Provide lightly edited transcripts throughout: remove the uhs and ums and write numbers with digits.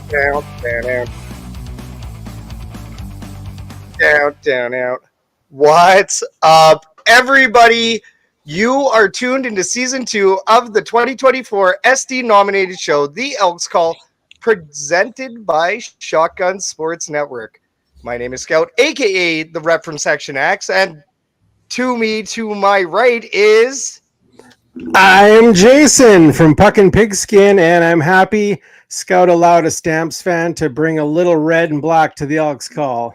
Down, down, out. Down, down, out. What's up, everybody? You are tuned into season 2 of the 2024 SD nominated show, The Elks Call, presented by Shotgun Sports Network. My name is Scout, aka the rep from Section X, and to my right is. I'm Jason from Puck and Pigskin, and I'm happy Scout allowed a Stamps fan to bring a little red and black to the Elks Call.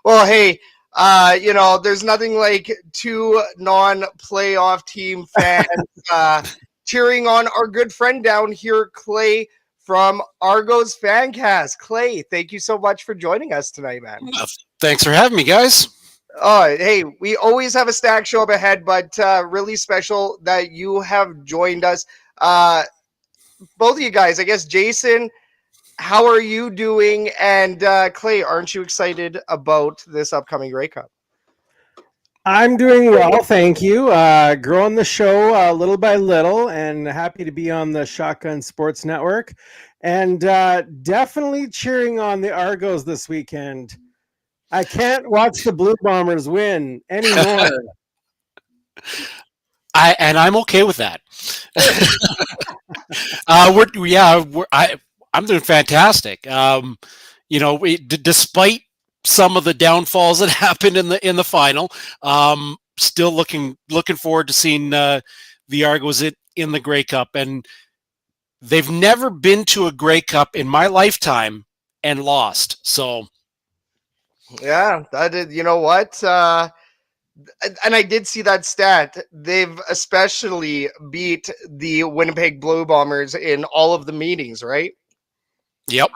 Well, hey, there's nothing like two non-playoff team fans cheering on our good friend down here, Clay from Argos Fancast. Clay, thank you so much for joining us tonight, man. Thanks for having me, guys. Oh, hey, we always have a stack show up ahead, but really special that you have joined us. Both of you guys, I guess, Jason, how are you doing? And Clay, aren't you excited about this upcoming Grey Cup? I'm doing well, thank you. Growing the show little by little, and happy to be on the Shotgun Sports Network. And definitely cheering on the Argos this weekend. I can't watch the Blue Bombers win anymore. I'm okay with that. I'm doing fantastic. Despite some of the downfalls that happened in the final, still looking forward to seeing the Argos in the Grey Cup, and they've never been to a Grey Cup in my lifetime and lost. So, yeah, that did. You know what? And I did see that stat. They've especially beat the Winnipeg Blue Bombers in all of the meetings, right? Yep.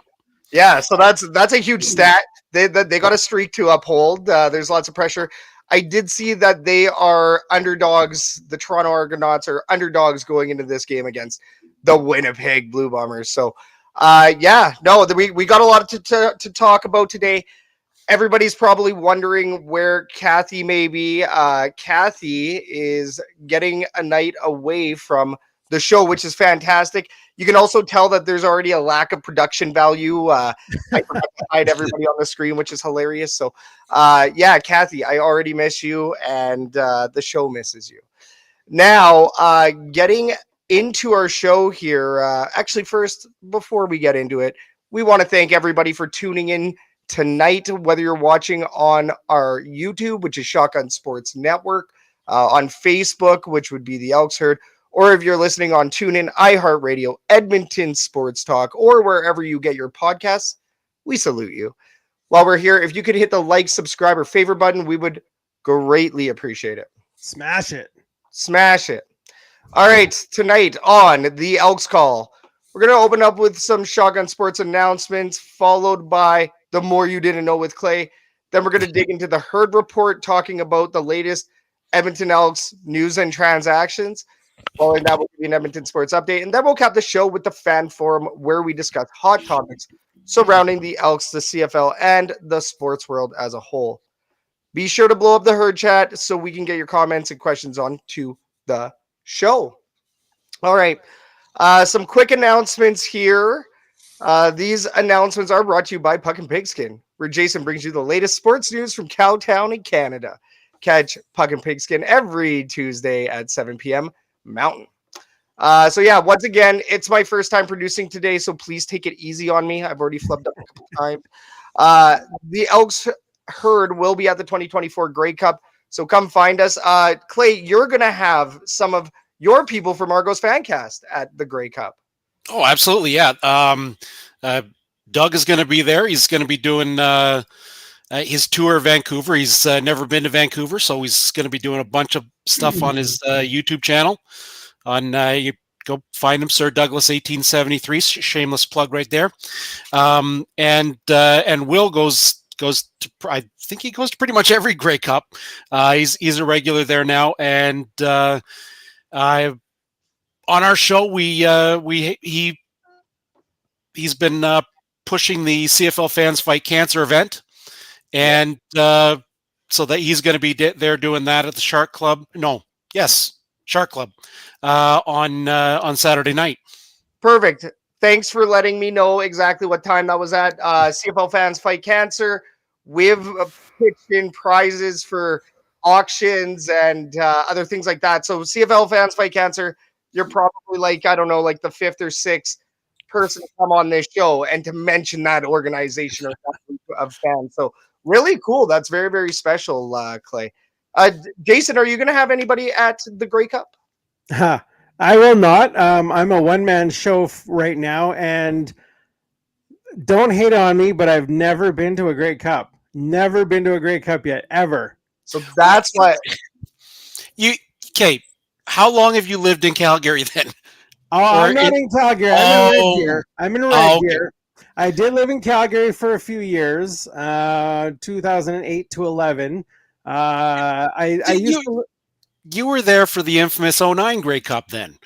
Yeah, so that's a huge stat. They got a streak to uphold. There's lots of pressure. I did see that they are underdogs. The Toronto Argonauts are underdogs going into this game against the Winnipeg Blue Bombers. So, we got a lot to talk about today. Everybody's probably wondering where Kathy may be. Kathy is getting a night away from the show, which is fantastic. You can also tell that there's already a lack of production value. I forgot to hide everybody on the screen, which is hilarious. So, Kathy, I already miss you, and the show misses you. Now, getting into our show here. Actually, first, before we get into it, we want to thank everybody for tuning in tonight, whether you're watching on our YouTube, which is Shotgun Sports Network, on Facebook, which would be the Elks Herd, or if you're listening on TuneIn, iHeartRadio, Edmonton Sports Talk, or wherever you get your podcasts, we salute you. While we're here, if you could hit the like, subscribe, or favorite button, we would greatly appreciate it. Smash it. Smash it. All right, tonight on the Elks Call, we're going to open up with some Shotgun Sports announcements, followed by The More You Didn't Know with Clay. Then we're going to dig into the Herd Report, talking about the latest Edmonton Elks news and transactions. Following that, we'll give you an Edmonton Sports Update. And then we'll cap the show with the Fan Forum, where we discuss hot topics surrounding the Elks, the CFL, and the sports world as a whole. Be sure to blow up the Herd Chat so we can get your comments and questions on to the show. All right. Some quick announcements here. These announcements are brought to you by Puck and Pigskin, where Jason brings you the latest sports news from Cowtown and Canada. Catch Puck and Pigskin every Tuesday at 7 p.m. Mountain. Once again, it's my first time producing today, so please take it easy on me. I've already flubbed up a couple times. The Elks Herd will be at the 2024 Grey Cup, so come find us. Clay, you're going to have some of your people from Argos Fancast at the Grey Cup. Oh, absolutely, yeah. Doug is going to be there. He's going to be doing his tour of Vancouver. He's never been to Vancouver, so he's going to be doing a bunch of stuff on his YouTube channel. You go find him, Sir Douglas 1873. Shameless plug right there. And Will goes to, I think he goes to pretty much every Grey Cup. He's a regular there now, and on our show he's been pushing the CFL Fans Fight Cancer event, and so that he's going to be there doing that at the Shark Club. Shark Club on Saturday night. Perfect. thanks for letting me know exactly what time that was at. CFL Fans Fight Cancer. We've pitched in prizes for auctions and other things like that. So CFL Fans Fight Cancer, you're probably like, I don't know, like the fifth or sixth person to come on this show and to mention that organization or of fans. So really cool. That's very, very special, Clay. Jason, are you going to have anybody at the Grey Cup? I will not. I'm a one-man show right now, and don't hate on me, but I've never been to a Grey Cup. Never been to a Grey Cup yet, ever. So that's what Okay, how long have you lived in Calgary then? Oh, I'm not in Calgary. I'm in Red Deer. I'm in Red Deer. I did live in Calgary for a few years, 2008 to 11. You were there for the infamous 09 Grey Cup then.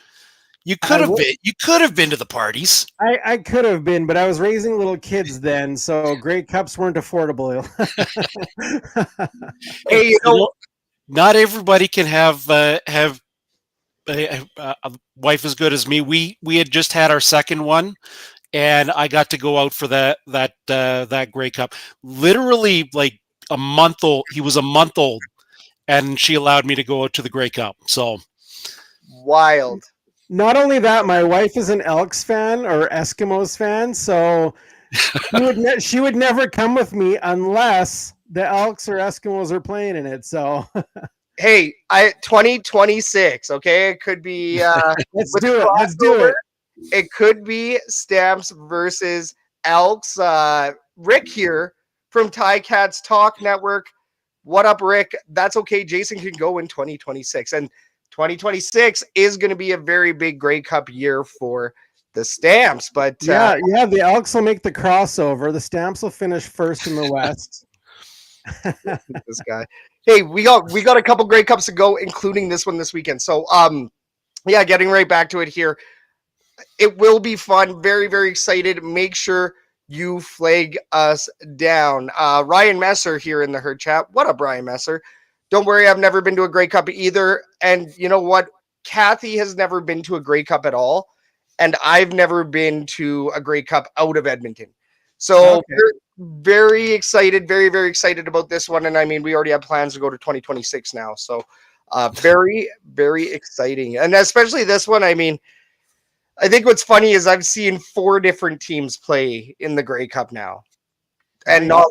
You could have been. You could have been to the parties. I could have been, but I was raising little kids then, so Grey Cups weren't affordable. Hey, not everybody can have a wife as good as me. We had just had our second one, and I got to go out for that Grey Cup. Literally, like a month old. He was a month old, and she allowed me to go out to the Grey Cup. So wild. Not only that, my wife is an Elks fan or Eskimos fan, so she would never come with me unless the Elks or Eskimos are playing in it. So, hey, 2026, okay? It could be. Let's do it. Let's do it. It could be Stamps versus Elks. Rick here from Cats Talk Network. What up, Rick? That's okay. Jason can go in 2026, and 2026 is going to be a very big Grey Cup year for the Stamps. But yeah, the Elks will make the crossover. The Stamps will finish first in the West. This guy. Hey, we got a couple Grey Cups to go, including this one this weekend. So, yeah, getting right back to it here. It will be fun. Very, very excited. Make sure you flag us down. Ryan Messer here in the herd chat. What up, Ryan Messer? Don't worry, I've never been to a Grey Cup either. And you know what? Kathy has never been to a Grey Cup at all. And I've never been to a Grey Cup out of Edmonton. So we're very excited, very, very excited about this one. And I mean, we already have plans to go to 2026 now. So very, very exciting. And especially this one, I mean, I think what's funny is I've seen 4 different teams play in the Grey Cup now. And not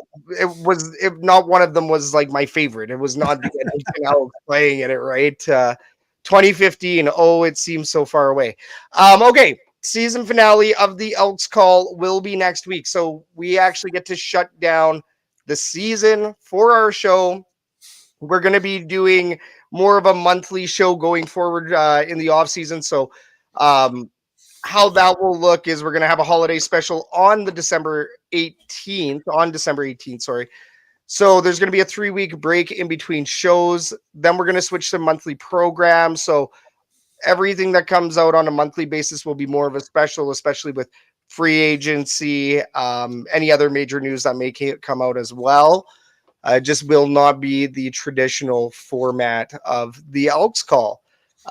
one of them was like my favorite. It was not the Edmonton Elks playing in it, right? 2015. Oh, it seems so far away. Okay, season finale of the Elks Call will be next week, so we actually get to shut down the season for our show. We're going to be doing more of a monthly show going forward in the off season. So, how that will look is we're going to have a holiday special on December 18th, sorry. So there's going to be a 3-week break in between shows. Then we're going to switch to monthly programs. So everything that comes out on a monthly basis will be more of a special, especially with free agency, any other major news that may come out as well. Just will not be the traditional format of the Elks Call.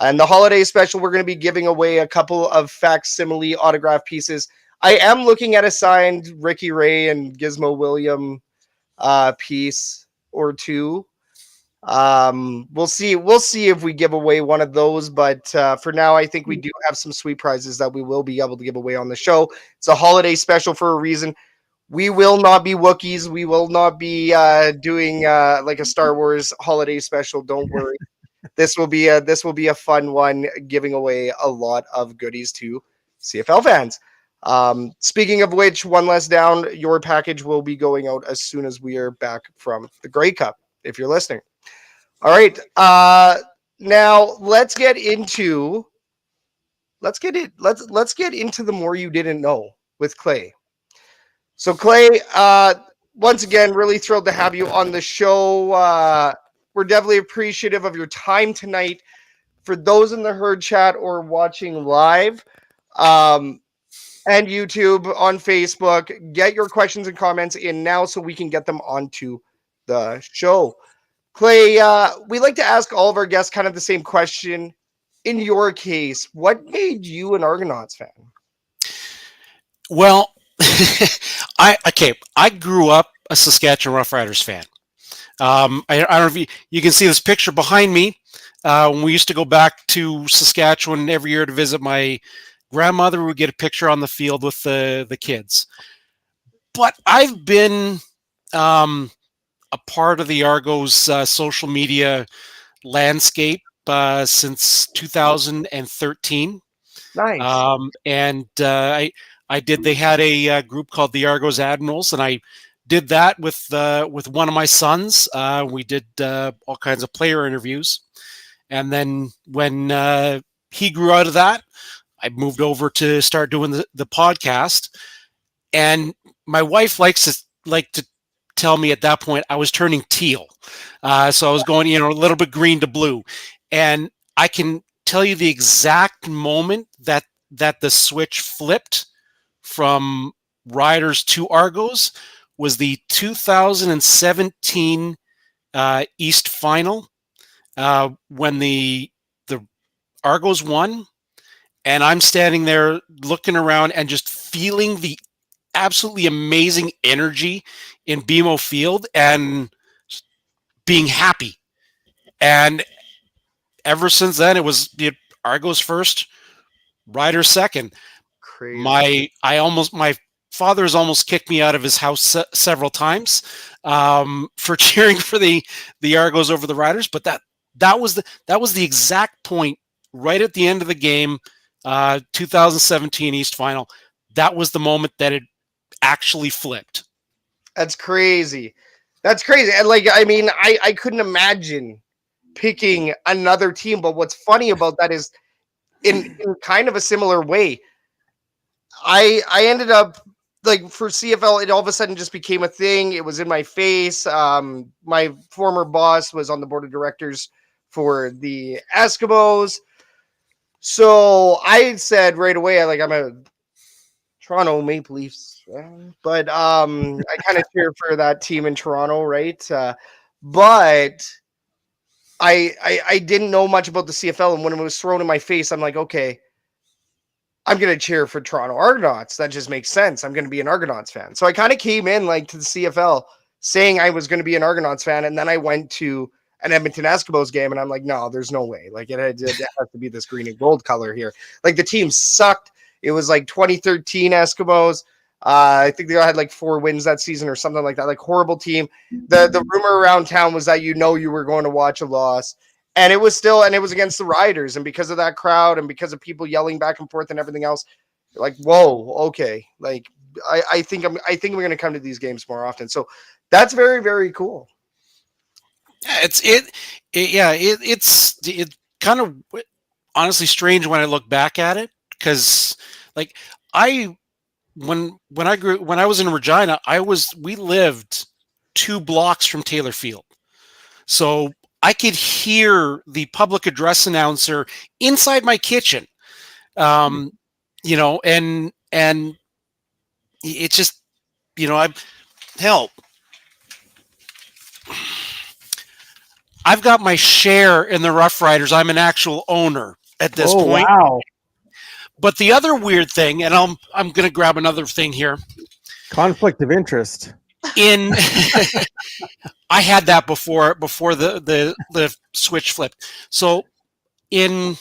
And the holiday special, we're going to be giving away a couple of facsimile autograph pieces. I am looking at a signed Ricky Ray and Gizmo William piece or two. We'll see if we give away one of those. But for now, I think we do have some sweet prizes that we will be able to give away on the show. It's a holiday special for a reason. We will not be Wookiees. We will not be doing like a Star Wars holiday special. Don't worry. This will be a fun one, giving away a lot of goodies to CFL fans. Speaking of which, one less down, your package will be going out as soon as we are back from the Grey Cup, if you're listening. All right. Now let's get into the more you didn't know with Clay. So Clay, once again, really thrilled to have you on the show. We're definitely appreciative of your time tonight. For those in the herd chat or watching live, and YouTube, on Facebook, get your questions and comments in now so we can get them onto the show. Clay, we like to ask all of our guests kind of the same question. In your case, what made you an Argonauts fan? Well, I grew up a Saskatchewan Roughriders fan. I don't know if you can see this picture behind me. When we used to go back to Saskatchewan every year to visit my grandmother, we would get a picture on the field with the kids. But I've been a part of the Argos social media landscape since 2013. Nice. I did. They had a group called the Argos Admirals, and I did that with one of my sons. We did all kinds of player interviews, and then when he grew out of that, I moved over to start doing the podcast. And my wife likes to tell me at that point I was turning teal, so I was going a little bit green to blue, and I can tell you the exact moment that the switch flipped from Riders to Argos was the 2017 East Final, when the Argos won, and I'm standing there looking around and just feeling the absolutely amazing energy in BMO Field and being happy. And ever since then, it was Argos first, Riders second. Crazy. My father has almost kicked me out of his house several times for cheering for the Argos over the Riders, but that was the exact point right at the end of the game, 2017 East Final. That was the moment that it actually flipped. That's crazy. That's crazy. And I couldn't imagine picking another team. But what's funny about that is in kind of a similar way, I ended up for CFL, it all of a sudden just became a thing. It was in my face. My former boss was on the board of directors for the Eskimos. So I said right away, I'm a Toronto Maple Leafs fan, but I kind of cheer for that team in Toronto, right? But I didn't know much about the CFL, and when it was thrown in my face, I'm like, okay, I'm gonna cheer for Toronto Argonauts. That just makes sense. I'm gonna be an Argonauts fan. So I kind of came in to the CFL saying I was gonna be an Argonauts fan, and then I went to an Edmonton Eskimos game, and I'm like, no, there's no way. It has to be this green and gold color here. The team sucked. It was 2013 Eskimos. I think they had 4 wins that season or something like that. Horrible team. The rumor around town was that you were going to watch a loss. And it was against the Riders. And because of that crowd and because of people yelling back and forth and everything else, whoa, okay. I think we're going to come to these games more often. So that's very, very cool. Yeah, it's kind of honestly strange when I look back at it, because when I was in Regina, we lived 2 blocks from Taylor Field. So I could hear the public address announcer inside my kitchen. And it's just, I've got my share in the Rough Riders. I'm an actual owner at this point. Wow. But the other weird thing, and I'm going to grab another thing here. Conflict of interest. I had that before the switch flipped. So in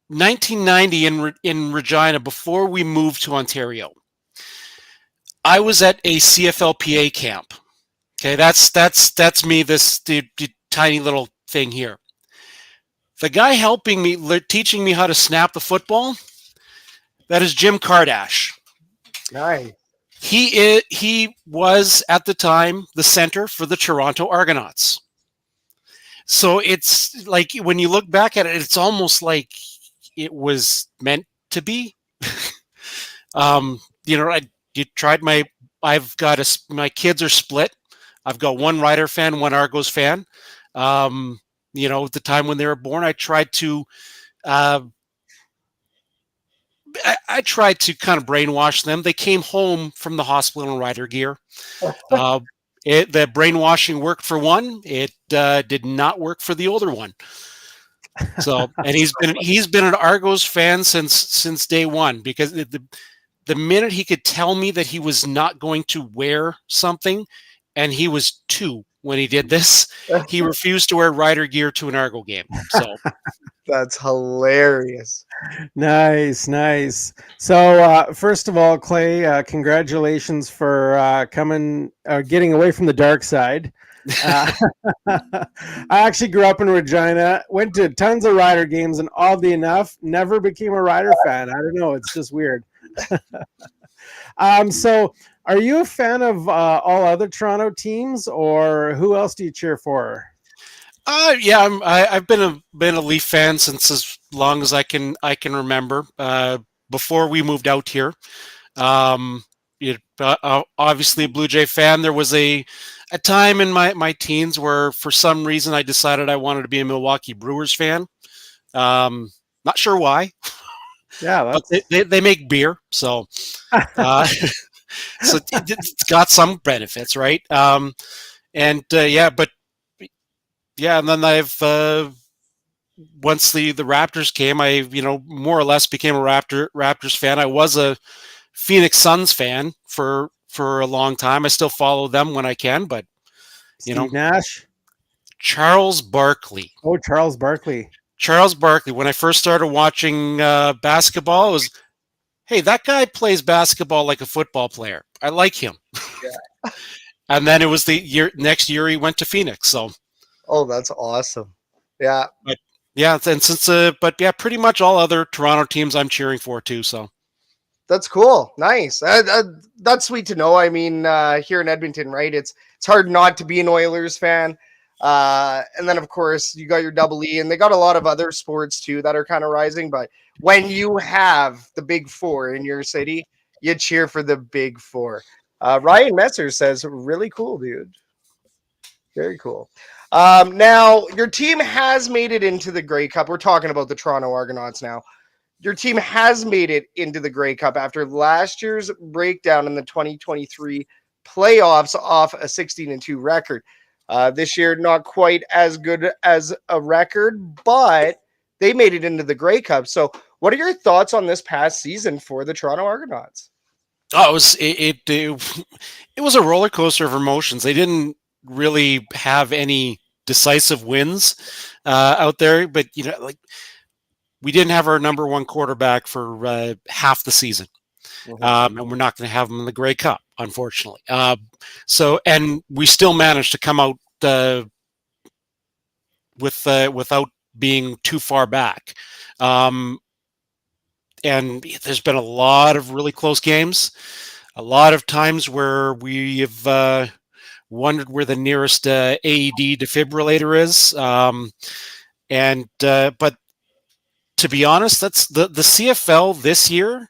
1990 in Regina, before we moved to Ontario, I was at a CFLPA camp. Okay, that's me. The tiny little thing here. The guy helping me, teaching me how to snap the football, that is Jim Kardash. Nice. He was at the time the center for the Toronto Argonauts. So it's when you look back at it, it's almost like it was meant to be. My kids are split. I've got one Rider fan, one Argos fan. At the time when they were born, I tried to kind of brainwash them. They came home from the hospital in Rider gear. The brainwashing worked for one. It did not work for the older one. So, and he's been an Argos fan since day one, because the minute he could tell me that he was not going to wear something, and he was 2 when he did this, he refused to wear rider gear to an Argo game. So That's hilarious. Nice. So, first of all, Clay, congratulations for getting away from the dark side. I actually grew up in Regina, went to tons of Rider games, and oddly enough, never became a Rider fan. I don't know, it's just weird. So, are you a fan of all other Toronto teams, or who else do you cheer for? Yeah, I've been a Leaf fan since as long as I can remember. Before we moved out here, obviously a Blue Jay fan. There was a time in my teens where, for some reason, I decided I wanted to be a Milwaukee Brewers fan. Not sure why. Yeah, but they make beer, so so it's got some benefits, right? And then I've once the Raptors came, I more or less became a Raptors fan. I was a Phoenix Suns fan for a long time. I still follow them when I can, but Steve Nash, Charles Barkley. Oh, Charles Barkley. Charles Barkley. When I first started watching basketball, it was, hey, that guy plays basketball like a football player. I like him. Yeah. And then it was the next year he went to Phoenix. So, oh, that's awesome. Yeah. But yeah, and pretty much all other Toronto teams I'm cheering for too. So that's cool. Nice. That's sweet to know. I mean, here in Edmonton, right? It's hard not to be an Oilers fan. And then of course you got your Double E, and they got a lot of other sports too that are kind of rising. But when you have the Big Four in your city, you cheer for the Big Four. Ryan Messer says, really cool, dude. Very cool. Now your team has made it into the Grey Cup. We're talking about the Toronto Argonauts now. Your team has made it into the Grey Cup after last year's breakdown in the 2023 playoffs off a 16-2 record. This year, not quite as good as a record, but they made it into the Grey Cup. So what are your thoughts on this past season for the Toronto Argonauts? Oh, it was a roller coaster of emotions. They didn't really have any decisive wins out there, but we didn't have our number one quarterback for half the season. And we're not going to have him in the Grey Cup, unfortunately. And we still managed to come out without being too far back. And there's been a lot of really close games, a lot of times where we have wondered where the nearest AED defibrillator is. But to be honest, that's the CFL this year.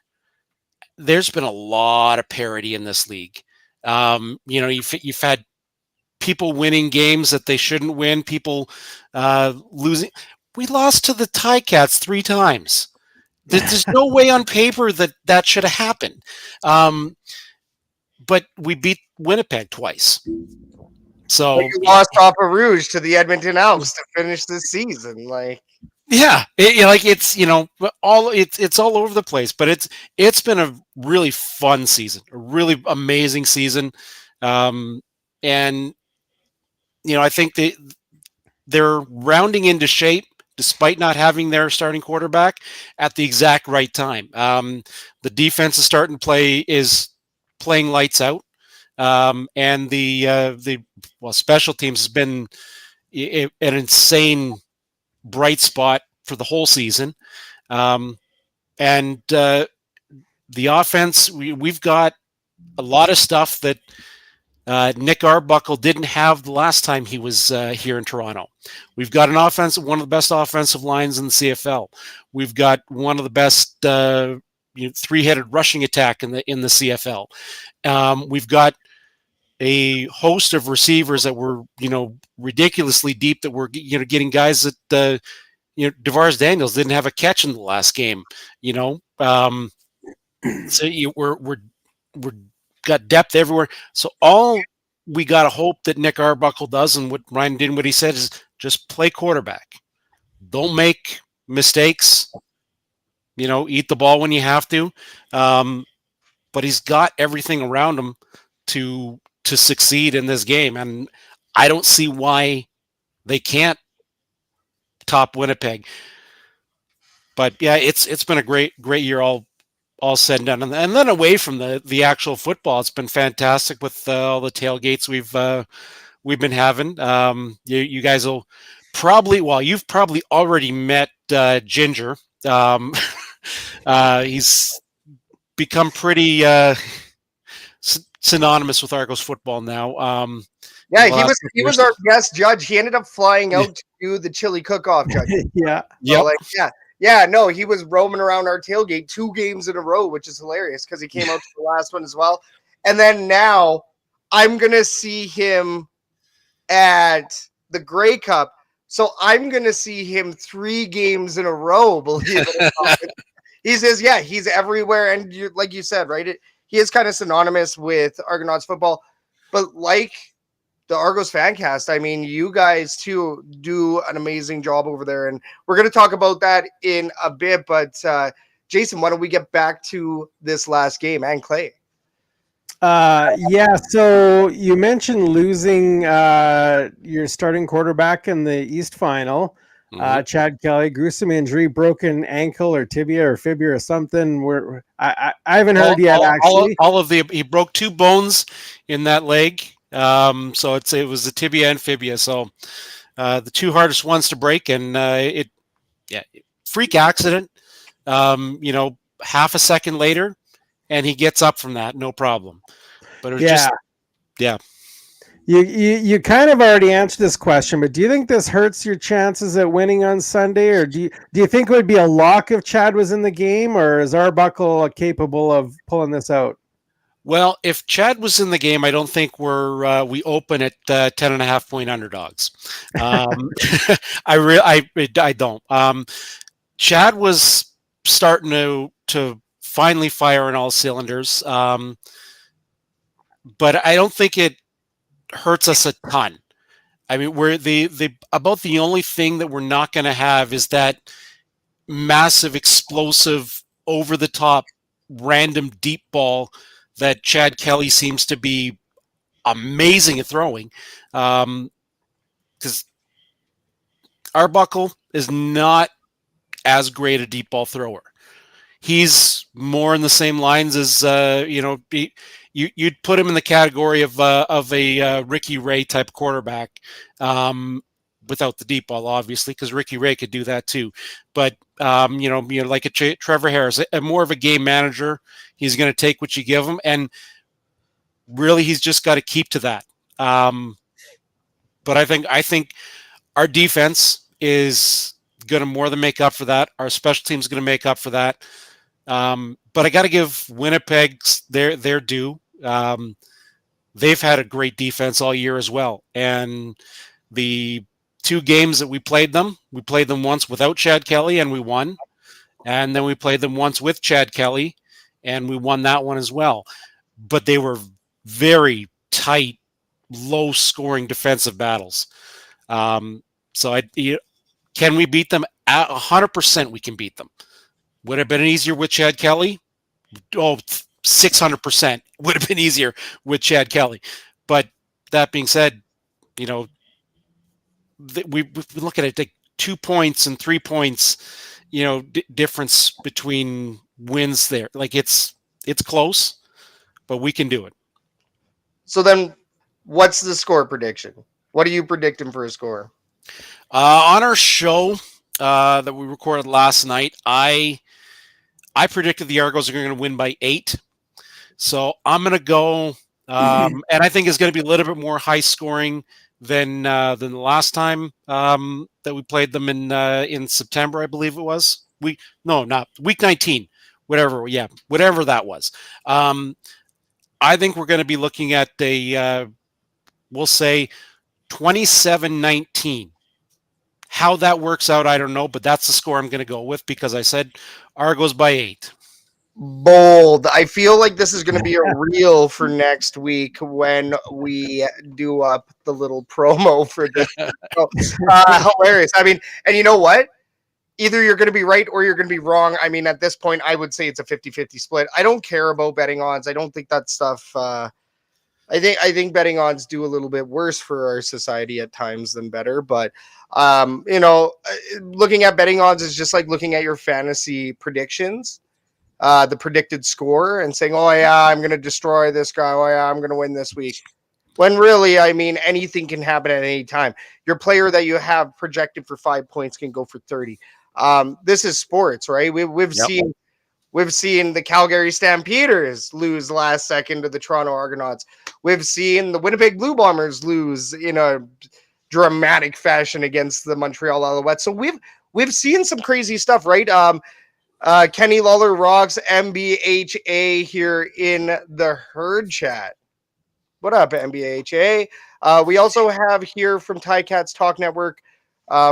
There's been a lot of parity in this league. You've had people winning games that they shouldn't win, people losing. We lost to the Ticats 3 times. There's no way on paper that should have happened. But we beat Winnipeg twiys. So you lost off of Rouge to the Edmonton Elks to finish the season. Yeah, it's all over the place, but it's been a really fun season, a really amazing season, and I think they're rounding into shape despite not having their starting quarterback at the exact right time. The defense is playing lights out, and the special teams has been an insane bright spot for the whole season. And the offense, we've got a lot of stuff that Nick Arbuckle didn't have the last time he was here in Toronto. We've got one of the best offensive lines in the CFL. We've got one of the best 3-headed rushing attack in the CFL. We've got a host of receivers that were ridiculously deep, that were getting guys that DeVaris Daniels didn't have a catch in the last game. So we're got depth everywhere. So all we got to hope that Nick Arbuckle does, and what Ryan did, what he said, is just play quarterback. Don't make mistakes. Eat the ball when you have to. but he's got everything around him to succeed in this game, and I don't see why they can't top Winnipeg. But yeah, it's been a great year all said and done, and then away from the actual football, it's been fantastic with all the tailgates we've been having. You guys will probably, you've probably already met Ginger. He's become pretty synonymous with Argos football now. Yeah, he was our guest judge. He ended up flying out to do the chili cook-off judge. Yeah. So yeah. No, he was roaming around our tailgate 2 games in a row, which is hilarious because he came out to the last one as well. And then now I'm gonna see him at the Grey Cup. So I'm gonna see him 3 games in a row, believe it or not. He says, yeah, he's everywhere. And like you said, right? He is kind of synonymous with Argonauts football, but like the Argos Fancast, I mean, you guys too do an amazing job over there, and we're going to talk about that in a bit. But Jason, why don't we get back to this last game and Clay? Yeah. So you mentioned losing your starting quarterback in the East Final. Chad Kelly, gruesome injury, broken ankle or tibia or fibia or something. I haven't heard yet. Actually, he broke 2 bones in that leg. So it was the tibia and fibia. So the 2 hardest ones to break, and freak accident. Half a second later, and he gets up from that, no problem. But it was You kind of already answered this question, but do you think this hurts your chances at winning on Sunday, or do you think it would be a lock if Chad was in the game, or is Arbuckle capable of pulling this out? Well, if Chad was in the game, I don't think we open at 10.5-point underdogs. I don't. Chad was starting to finally fire on all cylinders, but I don't think it hurts us a ton. I mean, we're about the only thing that we're not going to have is that massive, explosive, over the top, random deep ball that Chad Kelly seems to be amazing at throwing. Because Arbuckle is not as great a deep ball thrower. He's more in the same lines as you'd put him in the category of a Ricky Ray type quarterback, without the deep ball, obviously, because Ricky Ray could do that too. But like a Trevor Harris, more of a game manager. He's going to take what you give him, and really, he's just got to keep to that. But I think our defense is going to more than make up for that. Our special teams is going to make up for that. But I got to give Winnipeg their due. They've had a great defense all year as well. And the 2 games that we played them once without Chad Kelly and we won. And then we played them once with Chad Kelly and we won that one as well. But they were very tight, low-scoring defensive battles. Can we beat them? 100% we can beat them. Would it have been easier with Chad Kelly? 600% would have been easier with Chad Kelly. But that being said, we look at it like 2 points and 3 points, difference between wins there. Like it's close, but we can do it. So then what's the score prediction? What are you predicting for a score? On our show that we recorded last night, I predicted the Argos are going to win by 8. So I'm going to go, and I think it's going to be a little bit more high scoring than the last time that we played them in September, I believe it was. Not week 19, whatever that was. I think we're going to be looking at we'll say 27-19. How that works out, I don't know, but that's the score I'm going to go with because I said Argos by 8. Bold. I feel like this is going to be a reel for next week when we do up the little promo for this. Hilarious. I mean, and you know what? either you're going to be right or you're going to be wrong. I mean, at this point, I would say it's a 50-50 split. I don't care about betting odds. I don't think that stuff. I think betting odds do a little bit worse for our society at times than better. But looking at betting odds is just like looking at your fantasy predictions, the predicted score, and saying, "Oh yeah, I'm going to destroy this guy. Oh yeah, I'm going to win this week." When really, I mean, anything can happen at any time. Your player that you have projected for 5 points can go for 30. This is sports, right? We've seen the Calgary Stampeders lose last second to the Toronto Argonauts. We've seen the Winnipeg Blue Bombers lose in a dramatic fashion against the Montreal Alouettes. So we've seen some crazy stuff, right? Kenny Lawler rocks MBHA here in the herd chat. What up, MBHA? We also have here from Ticats Talk Network,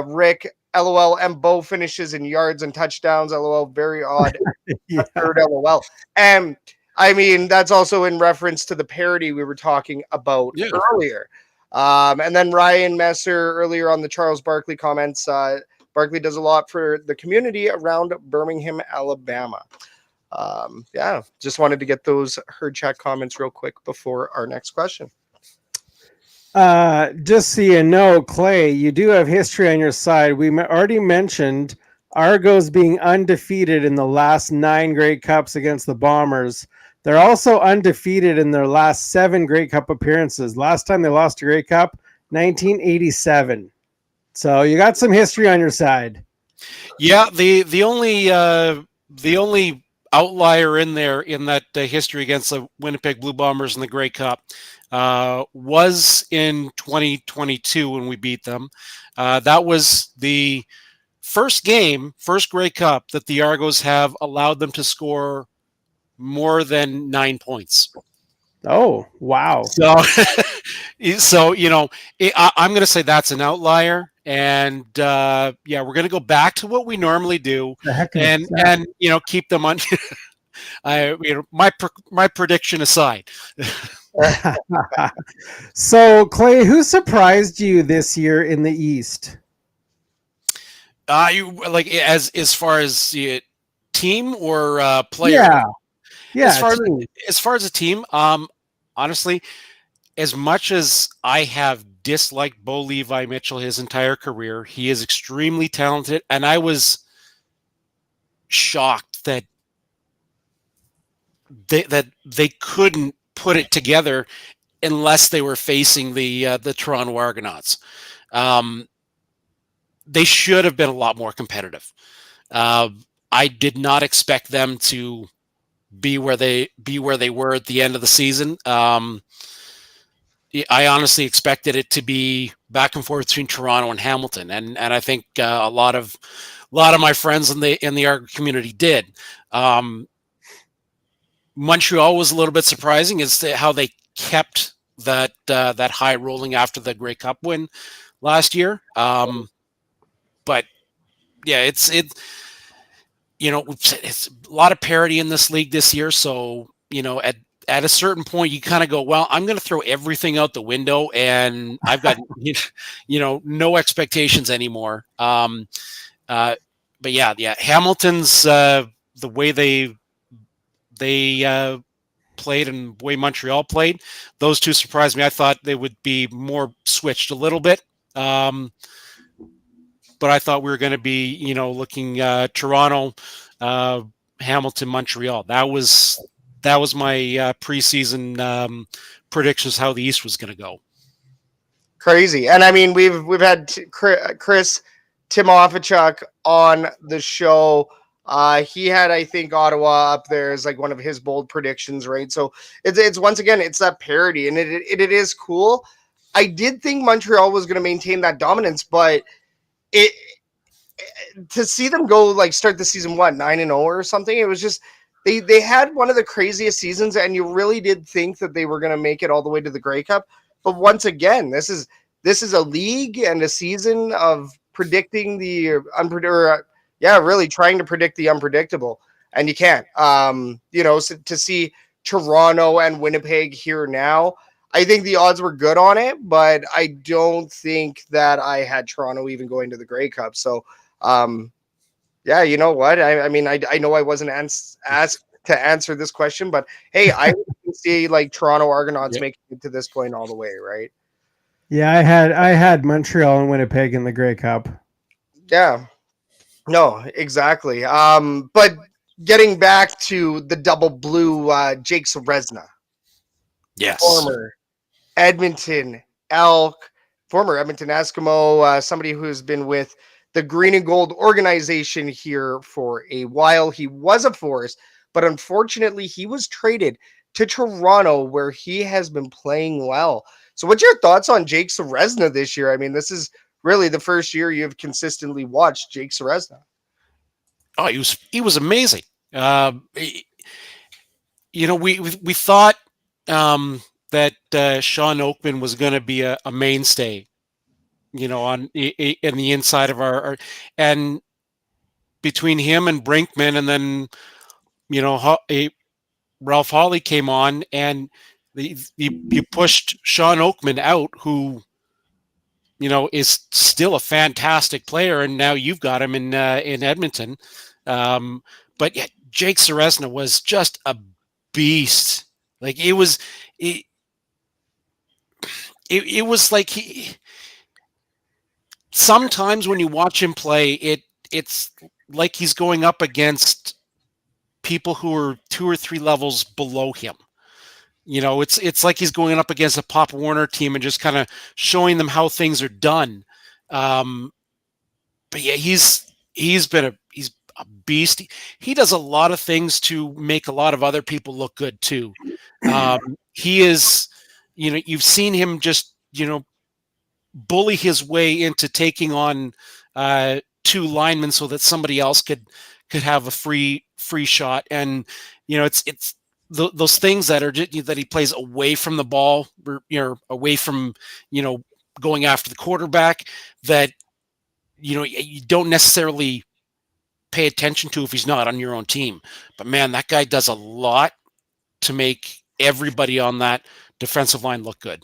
Rick, LOL, and Bo finishes in yards and touchdowns. LOL, very odd. Yeah. Third LOL. And I mean, that's also in reference to the parody we were talking about earlier. And then Ryan Messer earlier on the Charles Barkley comments. Barkley does a lot for the community around Birmingham, Alabama. Just wanted to get those herd chat comments real quick before our next question. Just so you know, Clay, you do have history on your side. We already mentioned Argos being undefeated in the last 9 Grey Cups against the Bombers. They're also undefeated in their last 7 Grey Cup appearances. Last time they lost a Grey Cup, 1987. So you got some history on your side. Yeah, the only outlier in there in that history against the Winnipeg Blue Bombers in the Grey Cup was in 2022 when we beat them. That was the first Grey Cup that the Argos have allowed them to score more than 9 points. Oh, wow. So I'm going to say that's an outlier. And we're going to go back to what we normally do and keep them on. My prediction aside. So, Clay, who surprised you this year in the East? You like as far as team or player? Yeah. As far as a team, honestly, as much as I have disliked Bo Levi Mitchell his entire career, he is extremely talented, and I was shocked that they couldn't put it together unless they were facing the Toronto Argonauts. They should have been a lot more competitive. I did not expect them to be where they were at the end of the season. I honestly expected it to be back and forth between Toronto and Hamilton, and I think a lot of my friends in the Argo community did. Montreal was a little bit surprising as to how they kept that high rolling after the Grey Cup win last year. But yeah, it's a lot of parity in this league this year. So at a certain point, you kind of go, well, I'm going to throw everything out the window, and I've got no expectations anymore. But yeah, Hamilton's the way they played and the way Montreal played, those two surprised me. I thought they would be more switched a little bit. But I thought we were going to be, looking Toronto, Hamilton, Montreal. That was my preseason predictions how the East was going to go. Crazy. And I mean, we've had Chris Timofeychuk on the show. He had, I think, Ottawa up there as like one of his bold predictions, right? So it's once again, it's that parity, and it is cool. I did think Montreal was going to maintain that dominance, but to see them go like start the season 9-0 or something, it was just they had one of the craziest seasons, and you really did think that they were going to make it all the way to the Grey Cup. But once again, this is a league and a season of predicting the really trying to predict the unpredictable, and you can't. So to see Toronto and Winnipeg here now, I think the odds were good on it, but I don't think that I had Toronto even going to the Grey Cup. So, Yeah, you know what? I mean, I know I wasn't asked to answer this question, but hey, I can see like Toronto Argonauts Yeah. making it to this point all the way, right? Yeah, I had Montreal and Winnipeg in the Grey Cup. Yeah, no, exactly. But getting back to the double blue, Jake Seresna, Yes. former Edmonton Elk, former Edmonton Eskimo, somebody who's been with the Green and Gold organization here for a while. He was a force, but unfortunately, he was traded to Toronto, where he has been playing well. So, what's your thoughts on Jake Seresna this year? I mean, this is really the first year you've consistently watched Jake Seresna. Oh, he was amazing. We thought that Sean Oakman was going to be a mainstay, on in the inside of our and between him and Brinkman, and then Ralph Hawley came on, and you pushed Sean Oakman out, who is still a fantastic player, and now you've got him in Edmonton. But yeah, Jake Seresna was just a beast. Like it was like sometimes when you watch him play, it's like he's going up against people who are 2 or 3 levels below him. It's like he's going up against a Pop Warner team and just kind of showing them how things are done. But yeah, he's a beast. He does a lot of things to make a lot of other people look good too. He is, you've seen him just bully his way into taking on 2 linemen so that somebody else could have a free shot. And it's those things that are that he plays away from the ball, away from going after the quarterback, that you don't necessarily pay attention to if he's not on your own team. But man, that guy does a lot to make everybody on that defensive line look good.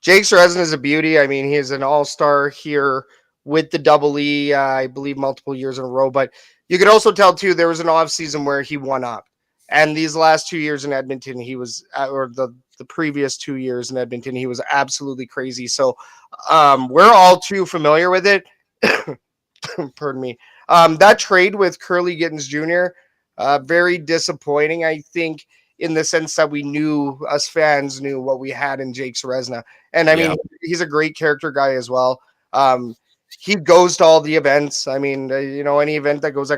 Jake Seresna is a beauty. I mean, he is an all-star here with the Double E, I believe multiple years in a row. But you could also tell too there was an off season where he won up, and these last 2 years in Edmonton, he was or the previous 2 years in Edmonton, he was absolutely crazy. So we're all too familiar with it. Pardon me. That trade with Curly Gittens Jr. Very disappointing, I think, in the sense that us fans knew what we had in Jake Seresna. And I mean, he's a great character guy as well. He goes to all the events. I mean, any event that goes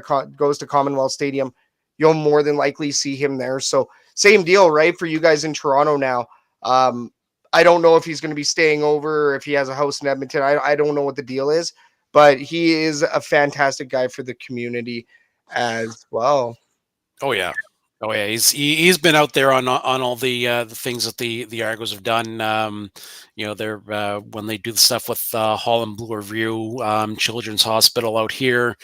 to Commonwealth Stadium, you'll more than likely see him there. So same deal, right? For you guys in Toronto now. I don't know if he's going to be staying over, or if he has a house in Edmonton. I don't know what the deal is, but he is a fantastic guy for the community as well. Oh yeah. Oh yeah, he's been out there on all the things that the Argos have done. They're when they do the stuff with Holland Bloor View Children's Hospital out here,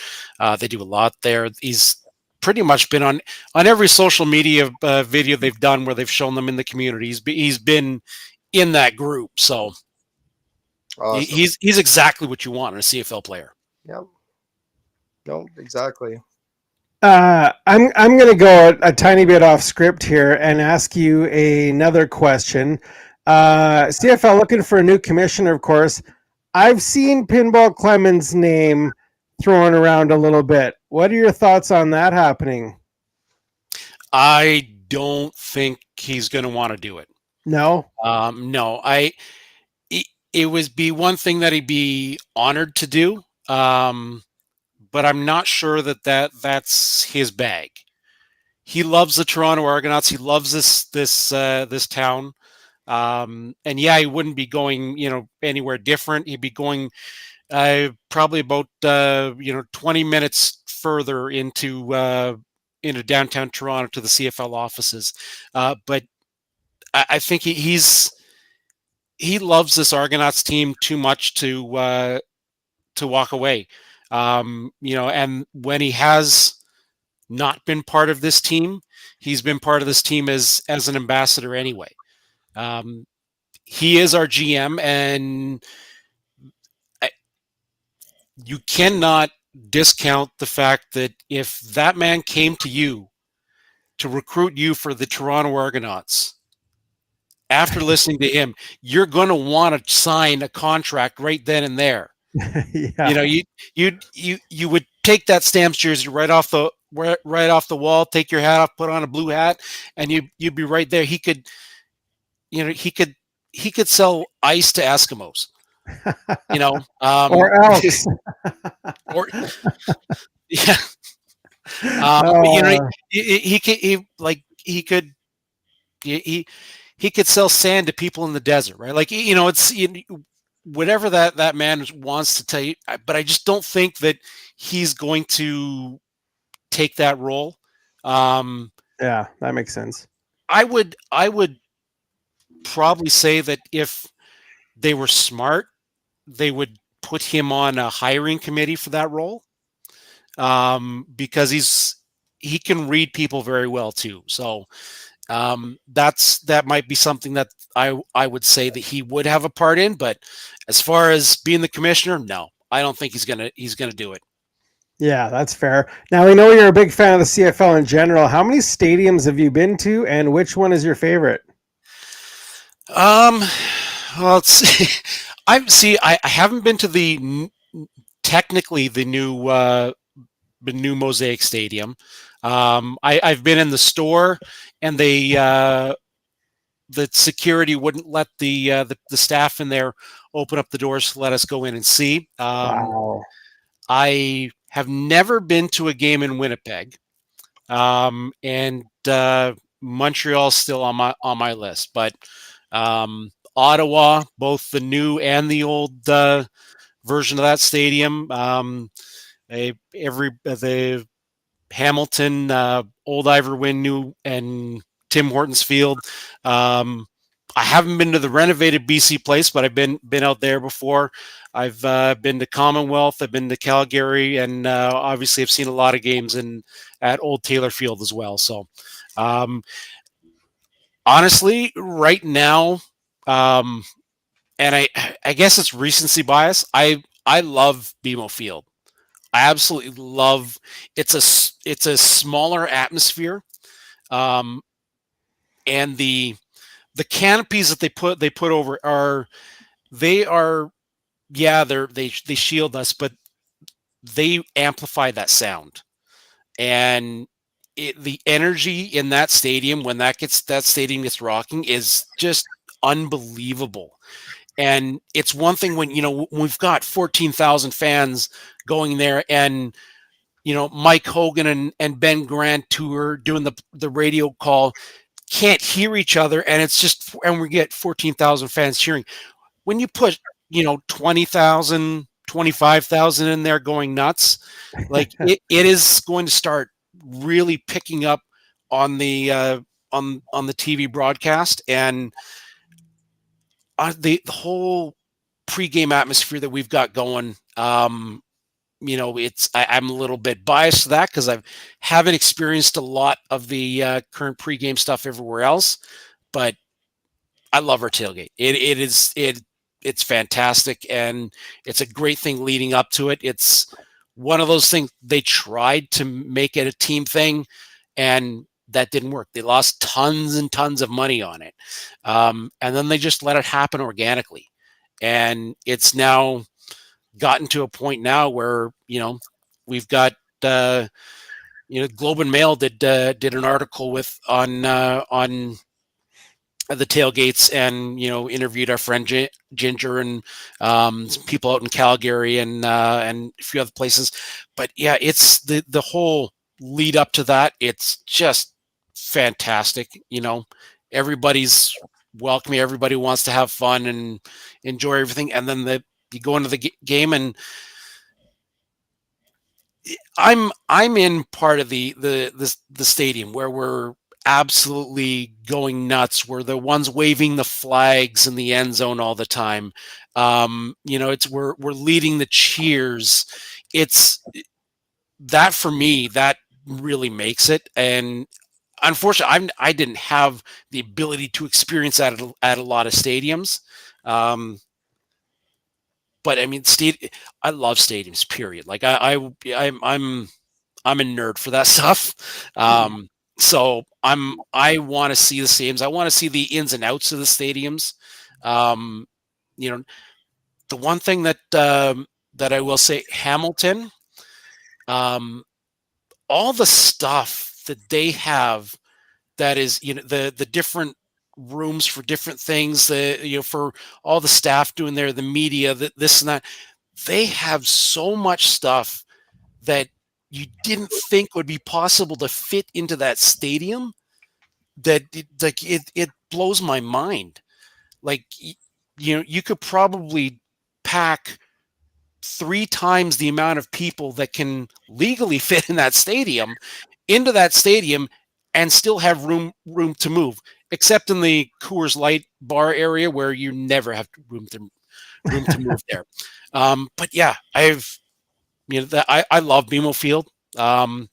they do a lot there. He's pretty much been on every social media video they've done where they've shown them in the communities. He's been in that group, so Awesome. he's exactly what you want in a CFL player. Yep. No, exactly. I'm going to go a tiny bit off script here and ask you another question. CFL looking for a new commissioner, of course. I've seen Pinball Clemens' name thrown around a little bit. What are your thoughts on that happening? I don't think he's going to want to do it. No? No. It would be one thing that he'd be honored to do. But I'm not sure that's his bag. He loves the Toronto Argonauts. He loves this town. And yeah, he wouldn't be going, anywhere different. He'd be going probably about 20 minutes further into downtown Toronto to the CFL offices. But I think he loves this Argonauts team too much to walk away. And when he has not been part of this team, he's been part of this team as an ambassador anyway. He is our GM, and you cannot discount the fact that if that man came to you to recruit you for the Toronto Argonauts, after listening to him, you're going to want to sign a contract right then and there. Yeah. You know, you would take that Stamps jersey right off the wall, take your hat off, put on a blue hat, and you'd be right there. He could, he could sell ice to Eskimos. Or Elks. or yeah. He could he could sell sand to people in the desert, right? Like, it's whatever that man wants to tell you. But I just don't think that he's going to take that role. Yeah, that makes sense. I would probably say that if they were smart, they would put him on a hiring committee for that role, because he can read people very well too. So that might be something that I would say that he would have a part in. But as far as being the commissioner, no, I don't think he's gonna do it. Yeah, that's fair. Now, we know you're a big fan of the CFL in general. How many stadiums have you been to, and which one is your favorite? Well, let's see. I haven't been to technically the new Mosaic Stadium. I've been in the store, and the security wouldn't let the staff in there open up the doors to let us go in and see. Wow. I have never been to a game in Winnipeg, and Montreal's still on my list, but Ottawa, both the new and the old version of that stadium, the Hamilton, Old Iverwin, New, and Tim Hortons Field. I haven't been to the renovated BC Place, but I've been out there before. I've been to Commonwealth. I've been to Calgary, and obviously I've seen a lot of games at Old Taylor Field as well. So, honestly, right now, and I guess it's recency bias. I love BMO Field. I absolutely love. It's a smaller atmosphere, and the canopies that they put over they shield us, but they amplify that sound, and the energy in that stadium when that stadium gets rocking is just unbelievable. And it's one thing when we've got 14,000 fans going there, and Mike Hogan and Ben Grant, who are doing the radio call, can't hear each other, and we get 14,000 fans cheering. When you put 20,000, 25,000 in there going nuts, like it is going to start really picking up on the TV broadcast, and the whole pregame atmosphere that we've got going. I'm a little bit biased to that because I haven't experienced a lot of the current pregame stuff everywhere else, but I love our tailgate. It's fantastic, and it's a great thing leading up to it. It's one of those things they tried to make it a team thing, and that didn't work. They lost tons and tons of money on it, and then they just let it happen organically, and it's now gotten to a point now where we've got Globe and Mail did an article on the tailgates, and interviewed our friend Ginger, and some people out in Calgary, and a few other places. But yeah, it's the whole lead up to that. It's just fantastic. Everybody's welcoming. Everybody wants to have fun and enjoy everything. And then you go into the game, and I'm in part of the stadium where we're absolutely going nuts. We're the ones waving the flags in the end zone all the time. We're leading the cheers. It's that, for me, that really makes it. And unfortunately, I didn't have the ability to experience that at a lot of stadiums. but I mean, I love stadiums. Period. Like I'm a nerd for that stuff. So I want to see the stadiums. I want to see the ins and outs of the stadiums. You know, the one thing that that I will say, Hamilton, all the stuff that they have, that is, the different rooms for different things, for all the staff doing there, the media, this and that, they have so much stuff that you didn't think would be possible to fit into that stadium, that it blows my mind. Like, you could probably pack 3 times the amount of people that can legally fit in that stadium into that stadium and still have room to move, except in the Coors Light bar area where you never have room to move there. But yeah, I love BMO Field. Going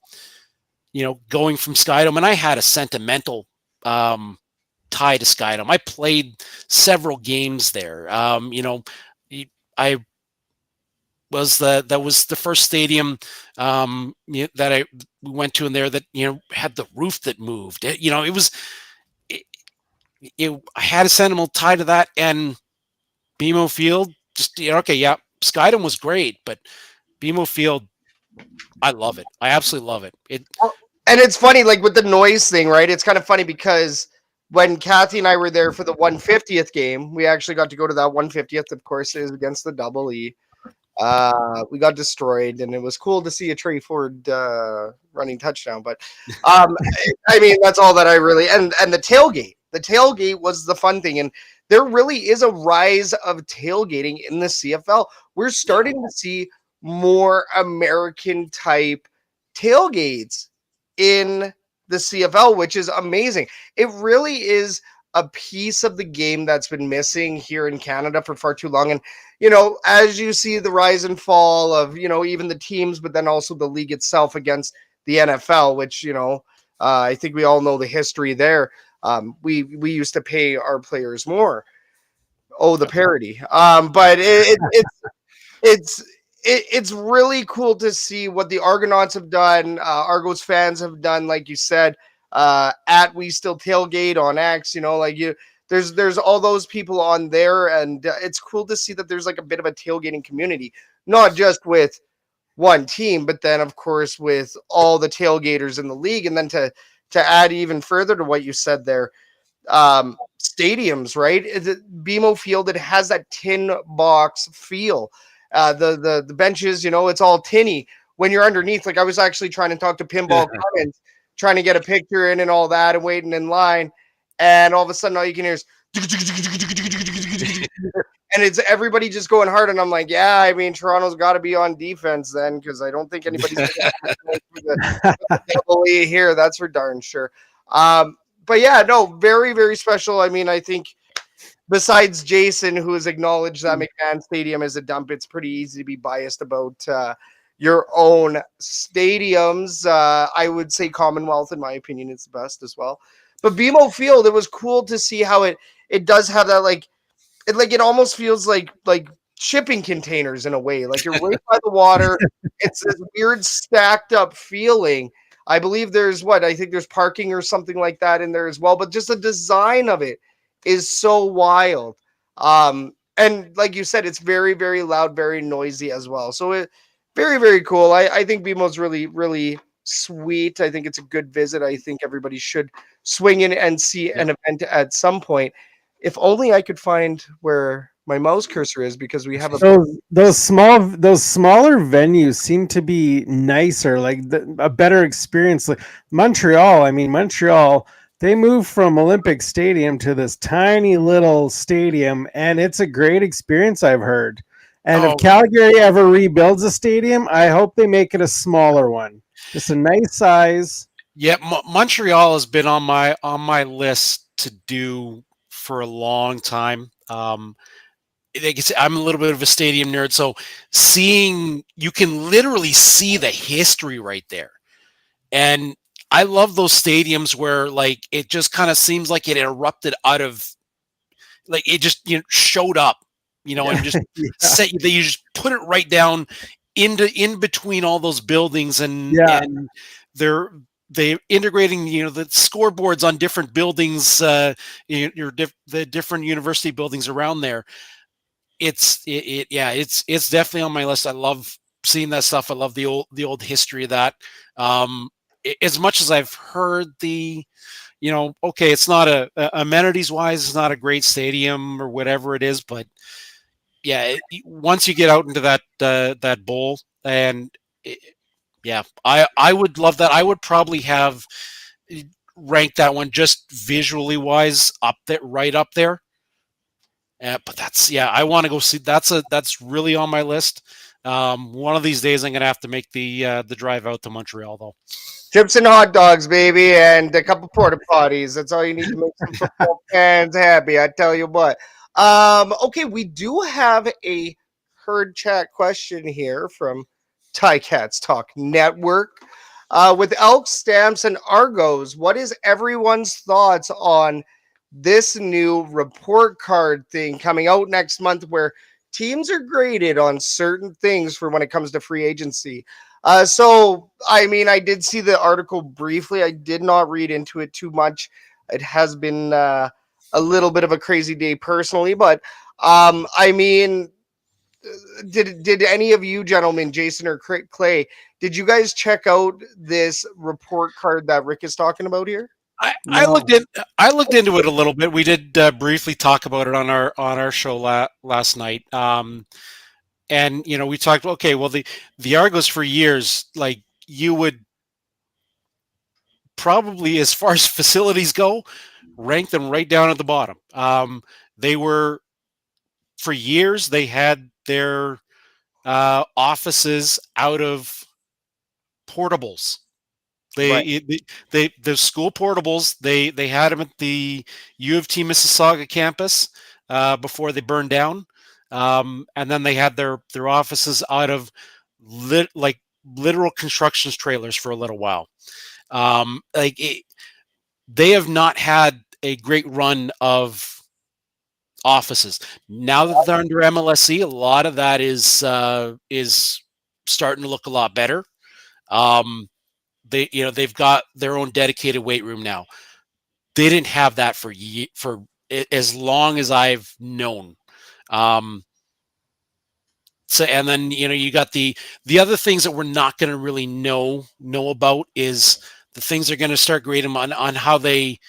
from Skydome, and I had a sentimental tie to Skydome. I played several games there. I was that was the first stadium that we went to in there that had the roof that moved. I had a sentimental tie to that, and BMO Field, just okay, yeah, Skydome was great, but BMO Field, I love it. I absolutely love it. And it's funny, like with the noise thing, right? It's kind of funny because when Kathy and I were there for the 150th game, we actually got to go to that 150th. Of course, it was against the Double E. We got destroyed, and it was cool to see a Trey Ford running touchdown. But I mean, that's all that I really and the tailgate. The tailgate was the fun thing, and there really is a rise of tailgating in the CFL. We're starting to see more American type tailgates in the CFL, which is amazing. It really is a piece of the game that's been missing here in Canada for far too long. And, as you see the rise and fall of, even the teams, but then also the league itself against the NFL, which, I think we all know the history there. We used to pay our players more. Oh, the parody. But it's really cool to see what the Argonauts have done. Argos fans have done, like you said, at We Still Tailgate on X, there's all those people on there. And it's cool to see that there's like a bit of a tailgating community, not just with one team, but then of course with all the tailgaters in the league. And then to add even further to what you said there, stadiums, right? BMO Field, it has that tin box feel. The benches, it's all tinny when you're underneath. Like I was actually trying to talk to Pinball Cummins, trying to get a picture in and all that, and waiting in line, and all of a sudden all you can hear is and it's everybody just going hard. And I'm like, yeah, I mean, Toronto's got to be on defense then, because I don't think anybody's the Double E here. That's for darn sure. But yeah, no, very, very special. I mean, I think besides Jason, who has acknowledged that McMahon Stadium is a dump, it's pretty easy to be biased about your own stadiums. I would say Commonwealth, in my opinion, is the best as well. But BMO Field, it was cool to see how it does have that, it almost feels like shipping containers in a way. Like you're right by the water. It's this weird stacked up feeling. I believe there's parking or something like that in there as well. But just the design of it is so wild. And like you said, it's very, very loud, very noisy as well. So it very, very cool. I think BMO's really, really sweet. I think it's a good visit. I think everybody should swing in and see an event at some point. If only I could find where my mouse cursor is, because we have those smaller venues seem to be nicer, like a better experience. Like Montreal, they moved from Olympic Stadium to this tiny little stadium, and it's a great experience, I've heard. And if Calgary ever rebuilds a stadium, I hope they make it a smaller one. Just a nice size. Yeah, Montreal has been on my list to do for a long time. I'm a little bit of a stadium nerd, so you can literally see the history right there. And I love those stadiums where it just kind of seems like it erupted out of, it just showed up and just Yeah. you just put it right down in between all those buildings, and they're integrating the scoreboards on different buildings, the different university buildings around there. It's definitely on my list. I love seeing that stuff. I love the old history of that. As much as I've heard okay, it's not amenities wise, it's not a great stadium or whatever it is, but yeah, once you get out into that bowl, and I would love that. I would probably have ranked that one just visually wise right up there. But I want to go see. That's really on my list. One of these days, I'm gonna have to make the drive out to Montreal, though. Chips and hot dogs, baby, and a couple porta potties. That's all you need to make some football fans happy. I tell you what. Okay, we do have a herd chat question here from Cats Talk Network. With Elks, Stamps, and Argos, what is everyone's thoughts on this new report card thing coming out next month, where teams are graded on certain things for when it comes to free agency? So, I mean, I did see the article briefly. I did not read into it too much. It has been a little bit of a crazy day personally, but I mean, did any of you gentlemen, Jason or Clay, did you guys check out this report card that Rick is talking about here? I looked into it a little bit. We did briefly talk about it on our show last night. And we talked. Okay, well, the Argos for years, like, you would probably, as far as facilities go, rank them right down at the bottom. They were, for years, they had their offices out of portables. The school portables, they had them at the U of T Mississauga campus before they burned down, and then they had their offices out of literal construction trailers for a little while. They have not had a great run of offices. Now that they're under MLSE, a lot of that is starting to look a lot better. They've got their own dedicated weight room now. They didn't have that for as long as I've known. So, and then you got the other things that we're not going to really know about is the things they're going to start grading on how they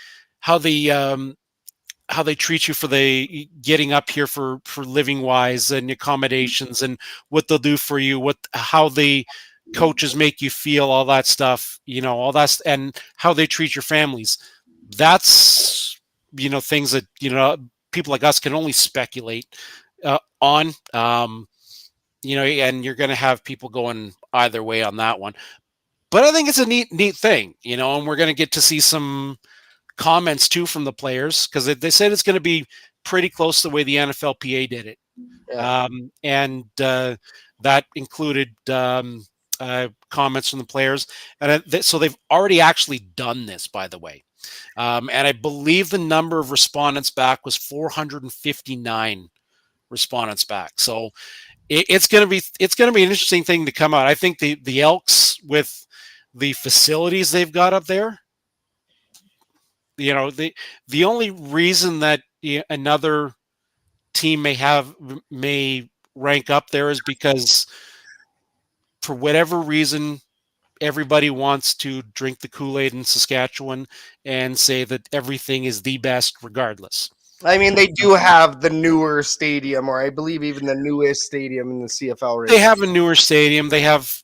treat you for the getting up here for living wise and accommodations, and what they'll do for you, how the coaches make you feel, all that stuff, all that, and how they treat your families. That's things that people like us can only speculate on. And you're going to have people going either way on that one. But I think it's a neat thing, and we're going to get to see some comments too from the players, because they said it's going to be pretty close to the way the NFLPA did it. Yeah. And that included comments from the players. And so they've already actually done this, by the way. And I believe the number of respondents back was 459 respondents back. So it's going to be an interesting thing to come out. I think the Elks, with the facilities they've got up there, the only reason that another team may rank up there is because, for whatever reason, everybody wants to drink the Kool-Aid in Saskatchewan and say that everything is the best regardless. I mean, they do have the newer stadium, or I believe even the newest stadium in the CFL. Right, they have a newer stadium. They have,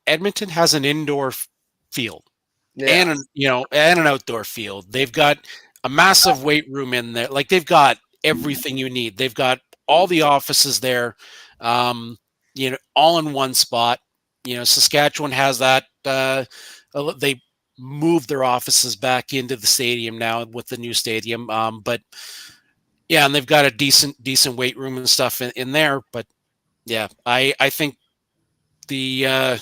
Edmonton has an indoor field. Yeah. And an outdoor field. They've got a massive weight room in there. Like, they've got everything you need. They've got all the offices there, all in one spot. Saskatchewan has that. They moved their offices back into the stadium now with the new stadium. But yeah, and they've got a decent weight room and stuff in there. But yeah, I think the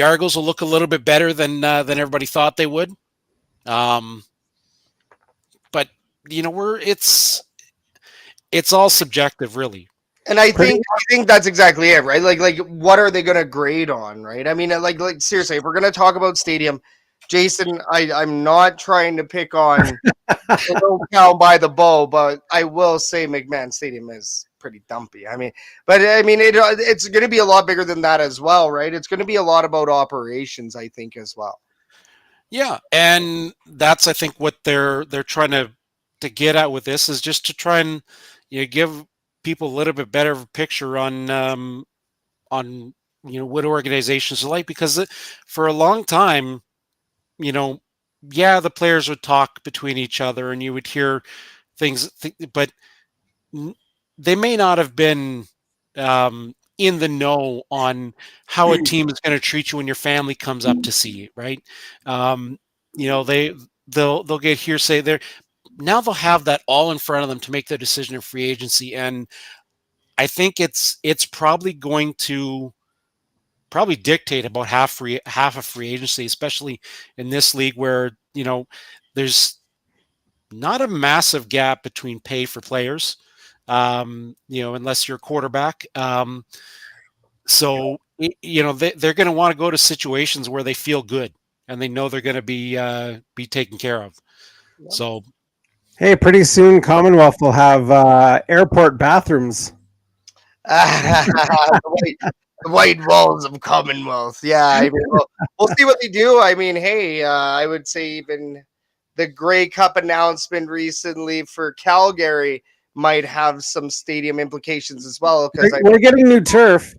Argos will look a little bit better than everybody thought they would. But it's all subjective, really. And I think that's exactly it, right? Like what are they going to grade on, right? I mean, like seriously, if we're going to talk about stadium, Jason, I'm not trying to pick on the little cow by the bow, but I will say McMahon Stadium is pretty dumpy. I mean, but I mean it's going to be a lot bigger than that as well, right? It's going to be a lot about operations, I think, as well. Yeah, and that's I think what they're trying to get at with this is just to try and give people a little bit better of a picture on what organizations are like, because for a long time, yeah, the players would talk between each other and you would hear things, but they may not have been in the know on how a team is going to treat you when your family comes up to see you, right? They'll get hearsay there. Now they'll have that all in front of them to make their decision in free agency, and I think it's probably going to dictate about half of free agency, especially in this league where there's not a massive gap between pay for players, unless you're a quarterback. So they're going to want to go to situations where they feel good and they know they're going to be taken care of. Yep. So, hey, pretty soon Commonwealth will have airport bathrooms. The white walls of Commonwealth. Yeah, I mean, we'll see what they do. I mean, hey, I would say even the Grey Cup announcement recently for Calgary might have some stadium implications as well. Because we're getting new turf.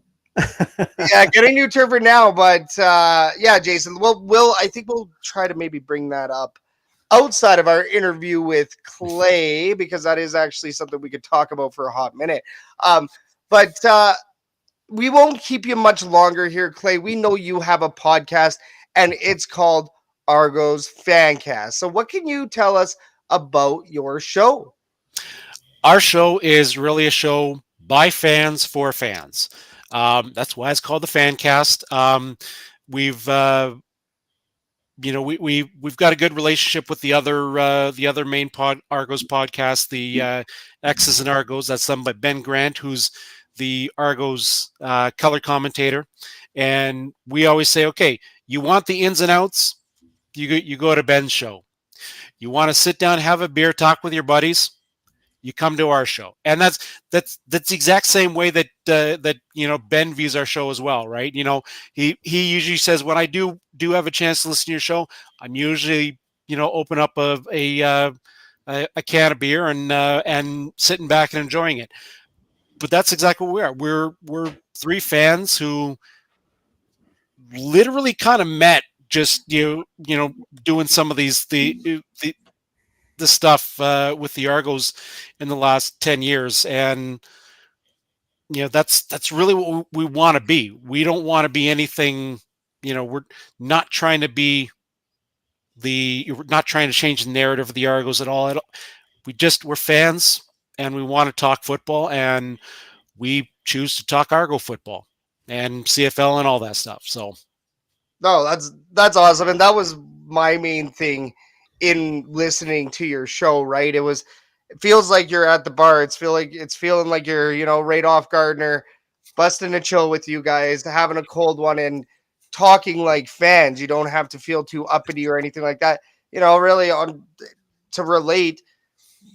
Yeah, getting new turf for now, but yeah, Jason, I think we'll try to maybe bring that up outside of our interview with Clay, because that is actually something we could talk about for a hot minute. But we won't keep you much longer here, Clay. We know you have a podcast, and it's called Argos Fancast. So what can you tell us about your show? Our show is really a show by fans for fans. That's why it's called the Fancast. We've we've got a good relationship with the other main Argos podcast, the X's and Argos. That's done by Ben Grant, who's the Argos color commentator. And we always say, okay, you want the ins and outs, you go to Ben's show. You want to sit down, have a beer, talk with your buddies, you come to our show. And that's the exact same way that Ben views our show as well, right? He usually says, when I do have a chance to listen to your show, I'm usually open up a can of beer and sitting back and enjoying it. But that's exactly what we are. We're three fans who literally kind of met just doing some of the stuff with the Argos in the last 10 years. And that's really what we want to be. We don't want to be anything, we're not trying to be we're not trying to change the narrative of the Argos at all. We're fans and we want to talk football, and we choose to talk Argo football and CFL and all that stuff. So no, that's awesome. And that was my main thing in listening to your show, right? It feels like you're at the bar. It's feeling like you're, right off Gardner, busting a chill with you guys, having a cold one and talking like fans. You don't have to feel too uppity or anything like that. Really to relate,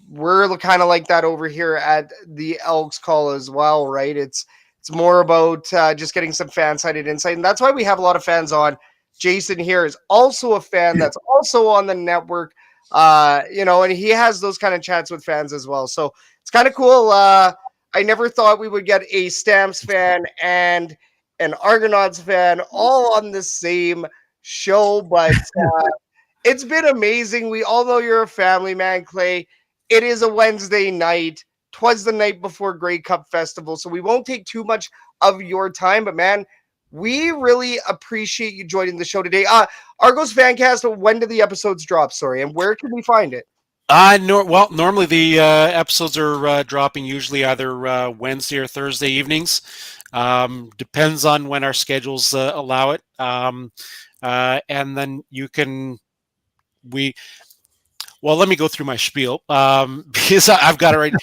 we're kind of like that over here at the Elks Call as well, right? It's more about just getting some fan-sided insight, and that's why we have a lot of fans on. Jason here is also a fan that's also on the network, and he has those kind of chats with fans as well. So it's kind of cool. I never thought we would get a Stamps fan and an Argonauts fan all on the same show, but it's been amazing. We all know you're a family man, Clay. It is a Wednesday night. 'Twas the night before Grey Cup Festival, so we won't take too much of your time. But man, we really appreciate you joining the show today. Argos Fancast, when do the episodes drop? Sorry, and where can we find it? Normally the episodes are dropping usually either Wednesday or Thursday evenings. Depends on when our schedules allow it. And then Well, let me go through my spiel because I've got it right.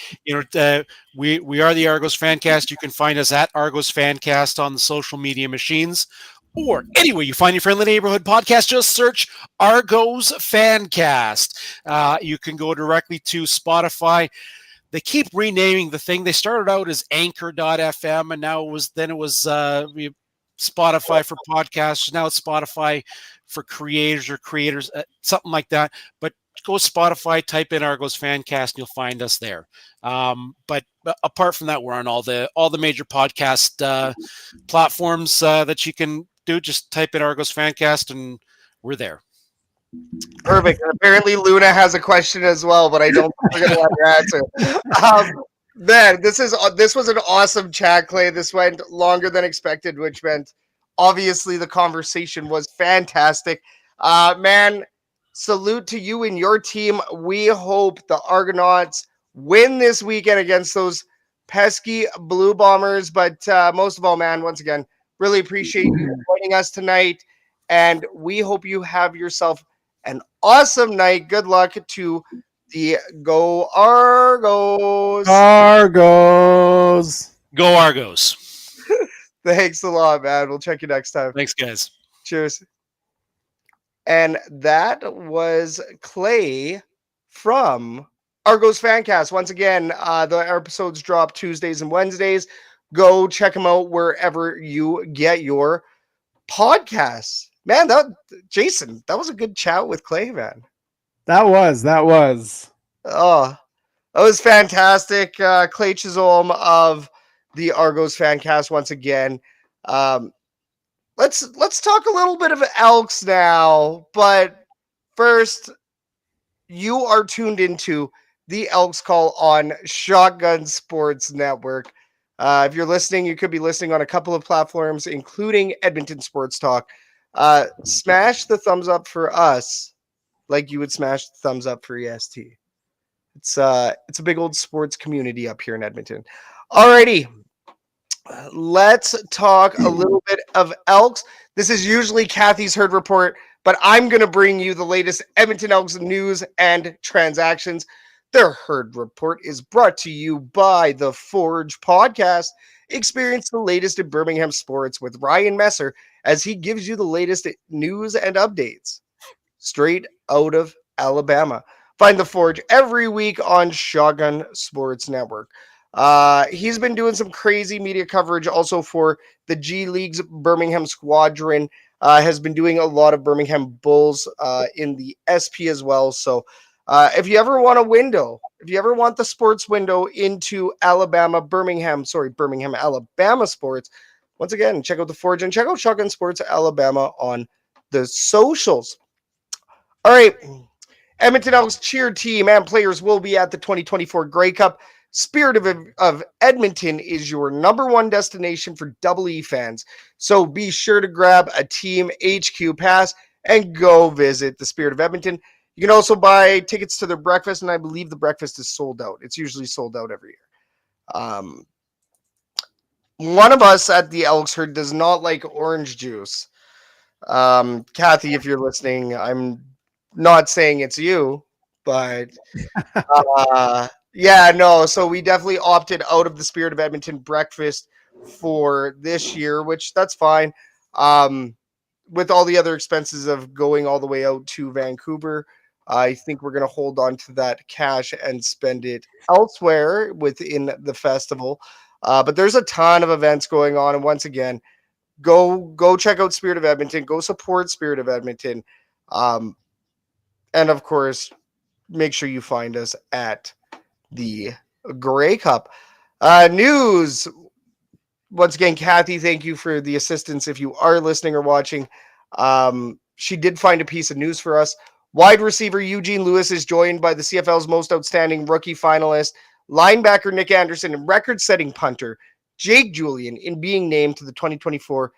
We are the Argos Fancast. You can find us at Argos Fancast on the social media machines, or anywhere you find your friendly neighborhood podcast. Just search Argos Fancast. You can go directly to Spotify. They keep renaming the thing. They started out as Anchor.fm, and now it was Spotify for podcasts. Now it's Spotify for creators, something like that. But go Spotify, type in Argos Fancast, and you'll find us there. But apart from that, we're on all the major podcast platforms that you can do. Just type in Argos Fancast, and we're there. Perfect. And apparently Luna has a question as well, but I don't think we're gonna let her answer. Man, this was an awesome chat, Clay. This went longer than expected, which meant obviously the conversation was fantastic. Man, salute to you and your team. We hope the Argonauts win this weekend against those pesky Blue Bombers. But most of all, man, once again, really appreciate you joining us tonight. And we hope you have yourself an awesome night. Good luck to the Go Argos. Argos. Go Argos. Thanks a lot, man. We'll check you next time. Thanks, guys. Cheers. And that was Clay from Argos Fancast. Once again, the episodes drop Tuesdays and Wednesdays. Go check them out wherever you get your podcasts. Man, Jason, that was a good chat with Clay, man. That was. Oh, that was fantastic. Clay Chisholm of the Argos Fancast once again. Let's talk a little bit of Elks now, but first, you are tuned into the Elks Call on Shotgun Sports Network. If you're listening, you could be listening on a couple of platforms, including Edmonton Sports Talk. Smash the thumbs up for us like you would smash the thumbs up for EST. It's a big old sports community up here in Edmonton. Alrighty, let's talk a little bit of Elks. This is usually Kathy's Herd Report, but I'm going to bring you the latest Edmonton Elks news and transactions. Their Herd Report is brought to you by the Forge Podcast. Experience the latest in Birmingham sports with Ryan Messer as he gives you the latest news and updates straight out of Alabama. Find the Forge every week on Shotgun Sports Network. He's been doing some crazy media coverage also for the G League's Birmingham Squadron. Has been doing a lot of Birmingham Bulls in the SP as well. So if you ever want a window, if you ever want the sports window into Birmingham, Alabama sports, once again, check out the Forge and check out Shotgun Sports Alabama on the socials. All right. Edmonton Elks cheer team and players will be at the 2024 Grey Cup. Spirit of Edmonton is your number one destination for Double E fans. So be sure to grab a Team HQ pass and go visit the Spirit of Edmonton. You can also buy tickets to their breakfast, and I believe the breakfast is sold out. It's usually sold out every year. One of us at the Elks Herd does not like orange juice. Kathy, if you're listening, I'm not saying it's you, but yeah, no. So we definitely opted out of the Spirit of Edmonton breakfast for this year, which that's fine. With all the other expenses of going all the way out to Vancouver, I think we're going to hold on to that cash and spend it elsewhere within the festival. But there's a ton of events going on. And once again, go check out Spirit of Edmonton. Go support Spirit of Edmonton. And of course, make sure you find us at the Grey Cup. News. Once again, Kathy, thank you for the assistance. If you are listening or watching, she did find a piece of news for us. Wide receiver Eugene Lewis is joined by the CFL's most outstanding rookie finalist, linebacker Nick Anderson, and record-setting punter Jake Julian in being named to the 2024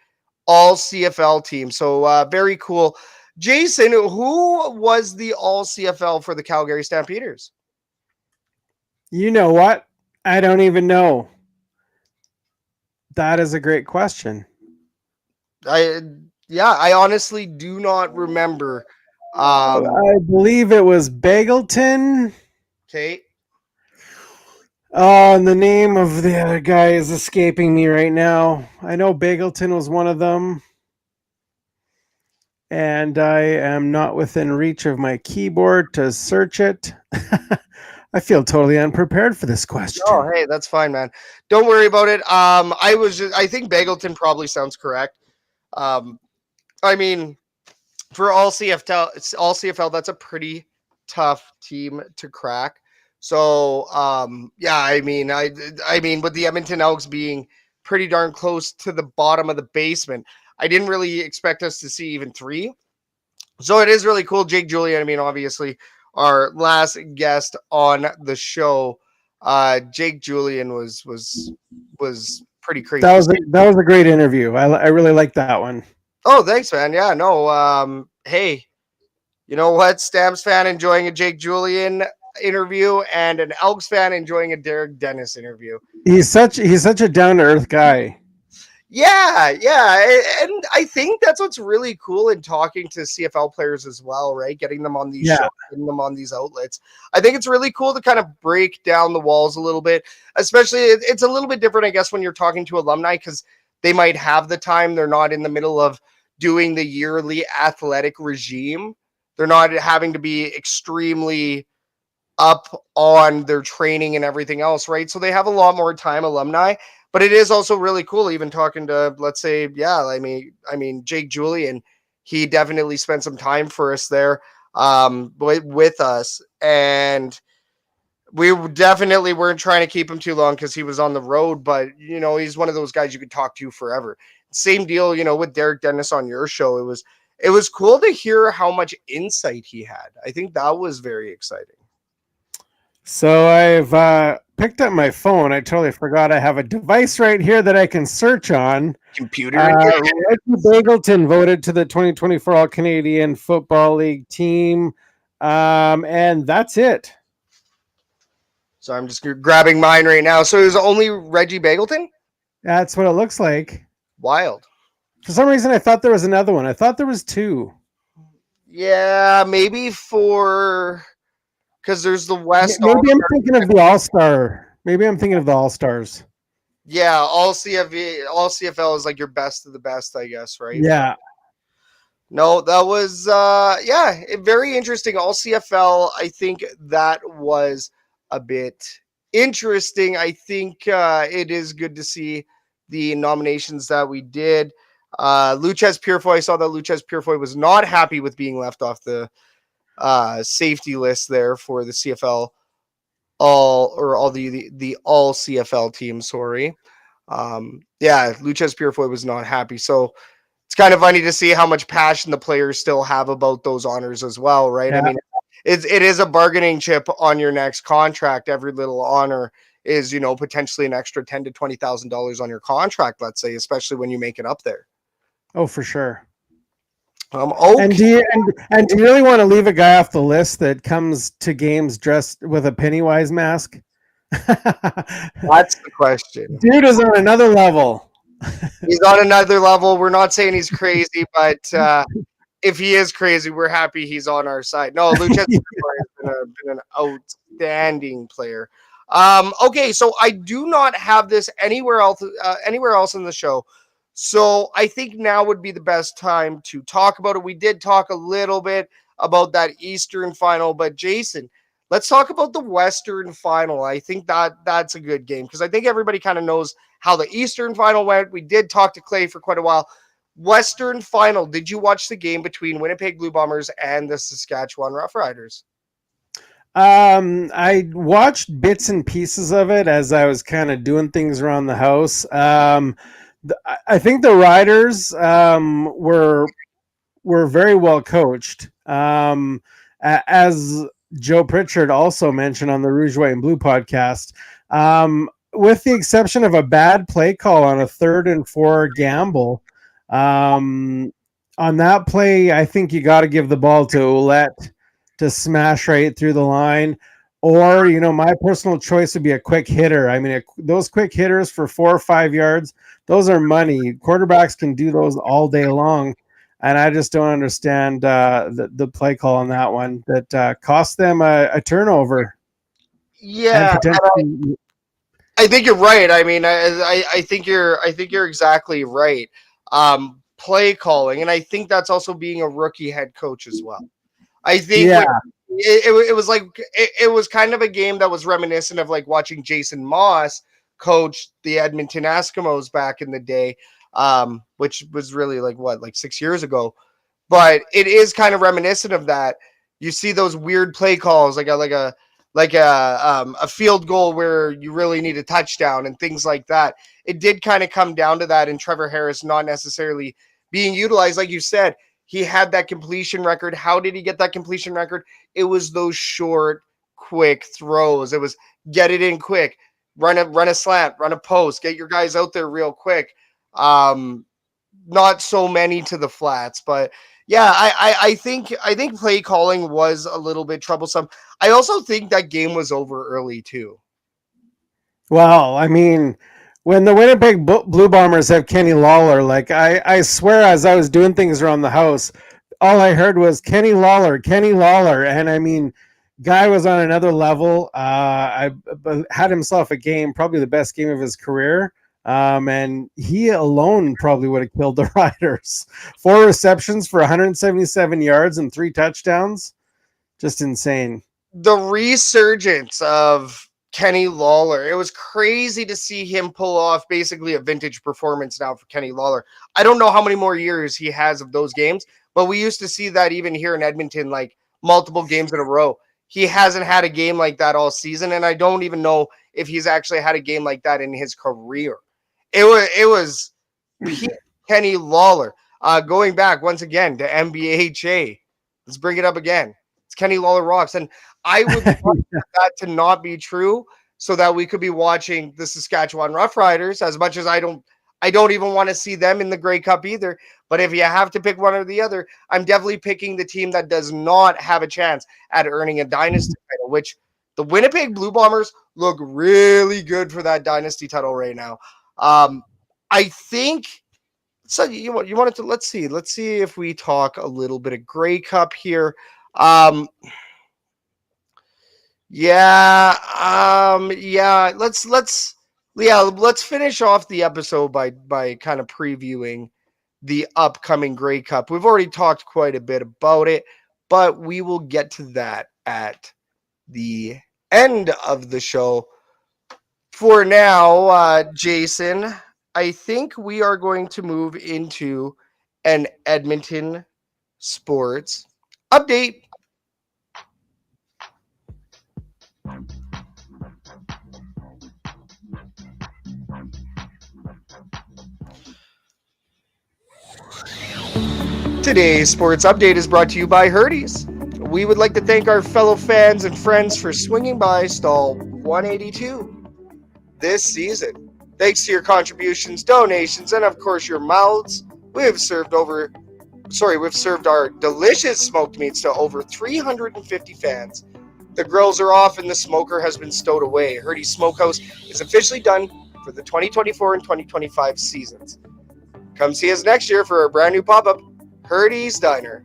All-CFL team. So very cool. Jason, who was the All-CFL for the Calgary Stampeders? You know what? I don't even know. That is a great question. I honestly do not remember I believe it was Bagleton. Okay. Oh, and the name of the other guy is escaping me right now. I know Bagleton was one of them. And I am not within reach of my keyboard to search it. I feel totally unprepared for this question. Oh, hey, that's fine, man. Don't worry about it. I think Bagleton probably sounds correct. I mean, for all CFL, that's a pretty tough team to crack. So, yeah, I mean, with the Edmonton Elks being pretty darn close to the bottom of the basement, I didn't really expect us to see even 3. So it is really cool. Jake Julian, I mean, obviously, our last guest on the show, Jake Julian was pretty crazy. That was a great interview. I really liked that one. Oh, thanks, man. Yeah, no. Hey, you know what? Stamps fan enjoying a Jake Julian interview and an Elks fan enjoying a Derek Dennis interview. He's such a down to earth guy. Yeah, and I think that's what's really cool in talking to CFL players as well, right? Getting them on these shows, getting them on these outlets. I think it's really cool to kind of break down the walls a little bit, especially it's a little bit different, I guess, when you're talking to alumni because they might have the time. They're not in the middle of doing the yearly athletic regime. They're not having to be extremely up on their training and everything else, right? So they have a lot more time, alumni. But it is also really cool, even talking to, let's say, yeah, I mean, Jake Julian, he definitely spent some time for us there with us. And we definitely weren't trying to keep him too long because he was on the road. But, you know, he's one of those guys you could talk to forever. Same deal, you know, with Derek Dennis on your show. It was cool to hear how much insight he had. I think that was very exciting. So I've picked up my phone. I totally forgot I have a device right here that I can search on. Computer. Reggie Bagleton voted to the 2024 All-Canadian Football League team. And that's it. So I'm just grabbing mine right now. So it was only Reggie Bagleton? That's what it looks like. Wild. For some reason, I thought there was another one. I thought there was 2. Yeah, maybe because there's the West. Maybe I'm thinking of the All-Star. Maybe I'm thinking of the All-Stars. Yeah, all CFL is like your best of the best, I guess, right? Yeah. No, that was very interesting. All CFL, I think that was a bit interesting. I think it is good to see the nominations that we did. Luchez Purefoy, I saw that Luchez Purefoy was not happy with being left off the safety list there for the CFL all CFL team. Sorry. Luchez Purefoy was not happy. So it's kind of funny to see how much passion the players still have about those honors as well, right? Yeah. I mean, it is a bargaining chip on your next contract. Every little honor is, you know, potentially an extra $10,000 to $20,000 on your contract, let's say, especially when you make it up there. Oh, for sure. Okay. And do you really want to leave a guy off the list that comes to games dressed with a Pennywise mask? That's the question. Dude is on another level. He's on another level. We're not saying he's crazy, but if he is crazy, we're happy he's on our side. No, Lucas has been an outstanding player. Okay, so I do not have this anywhere else in the show. So I think now would be the best time to talk about it. We did talk a little bit about that Eastern final, but Jason, let's talk about the Western final. I think that's a good game because I think everybody kind of knows how the Eastern final went. We did talk to Clay for quite a while. Western final, did you watch the game between Winnipeg Blue Bombers and the Saskatchewan Roughriders? I watched bits and pieces of it as I was kind of doing things around the house. I think the Riders were very well coached. As Joe Pritchard also mentioned on the Rouge, White, and Blue podcast, with the exception of a bad play call on a 3rd and 4 gamble. On that play, I think you got to give the ball to Ouellette to smash right through the line. Or, you know, my personal choice would be a quick hitter. I mean, those quick hitters for 4 or 5 yards, those are money. Quarterbacks can do those all day long. And I just don't understand the play call on that one that cost them a turnover. Yeah, and potentially. I think you're right. I mean, I think you're exactly right. Play calling, and I think that's also being a rookie head coach as well. I think Yeah. it was like it was kind of a game that was reminiscent of like watching Jason Moss coach the Edmonton Eskimos back in the day, which was really like 6 years ago. But it is kind of reminiscent of that. You see those weird play calls, like a field goal where you really need a touchdown and things like that. It did kind of come down to that, and Trevor Harris not necessarily being utilized, like you said. He had that completion record. How did he get that completion record? It was those short, quick throws. It was get it in quick, run a slant, run a post, get your guys out there real quick. Not so many to the flats, but yeah, I think play calling was a little bit troublesome. I also think that game was over early too. Well, I mean, when the Winnipeg Blue Bombers have Kenny Lawler, like I swear, as I was doing things around the house, all I heard was Kenny Lawler, and I mean, guy was on another level. I had himself a game, probably the best game of his career. And he alone probably would have killed the Riders. 4 receptions for 177 yards and 3 touchdowns. Just insane. The resurgence of Kenny Lawler. It was crazy to see him pull off basically a vintage performance now for Kenny Lawler. I don't know how many more years he has of those games, but we used to see that even here in Edmonton, like multiple games in a row. He hasn't had a game like that all season, and I don't even know if he's actually had a game like that in his career. It was peak Kenny Lawler. Going back once again to MBHA. Let's bring it up again. It's Kenny Lawler rocks. And I would want that to not be true so that we could be watching the Saskatchewan Roughriders, as much as I don't even want to see them in the Grey Cup either. But if you have to pick one or the other, I'm definitely picking the team that does not have a chance at earning a dynasty title, which the Winnipeg Blue Bombers look really good for that dynasty title right now. I think so. You wanted to let's see if we talk a little bit of Grey Cup here. Yeah. Let's finish off the episode by kind of previewing the upcoming Grey Cup. We've already talked quite a bit about it, but we will get to that at the end of the show. For now, Jason, I think we are going to move into an Edmonton sports update. Today's sports update is brought to you by Herties. We would like to thank our fellow fans and friends for swinging by stall 182 this season. Thanks to your contributions, donations, and of course your mouths, we've served our delicious smoked meats to over 350 fans. The grills are off and the smoker has been stowed away. Herties Smokehouse is officially done for the 2024 and 2025 seasons. Come see us next year for a brand new pop-up, Herties Diner.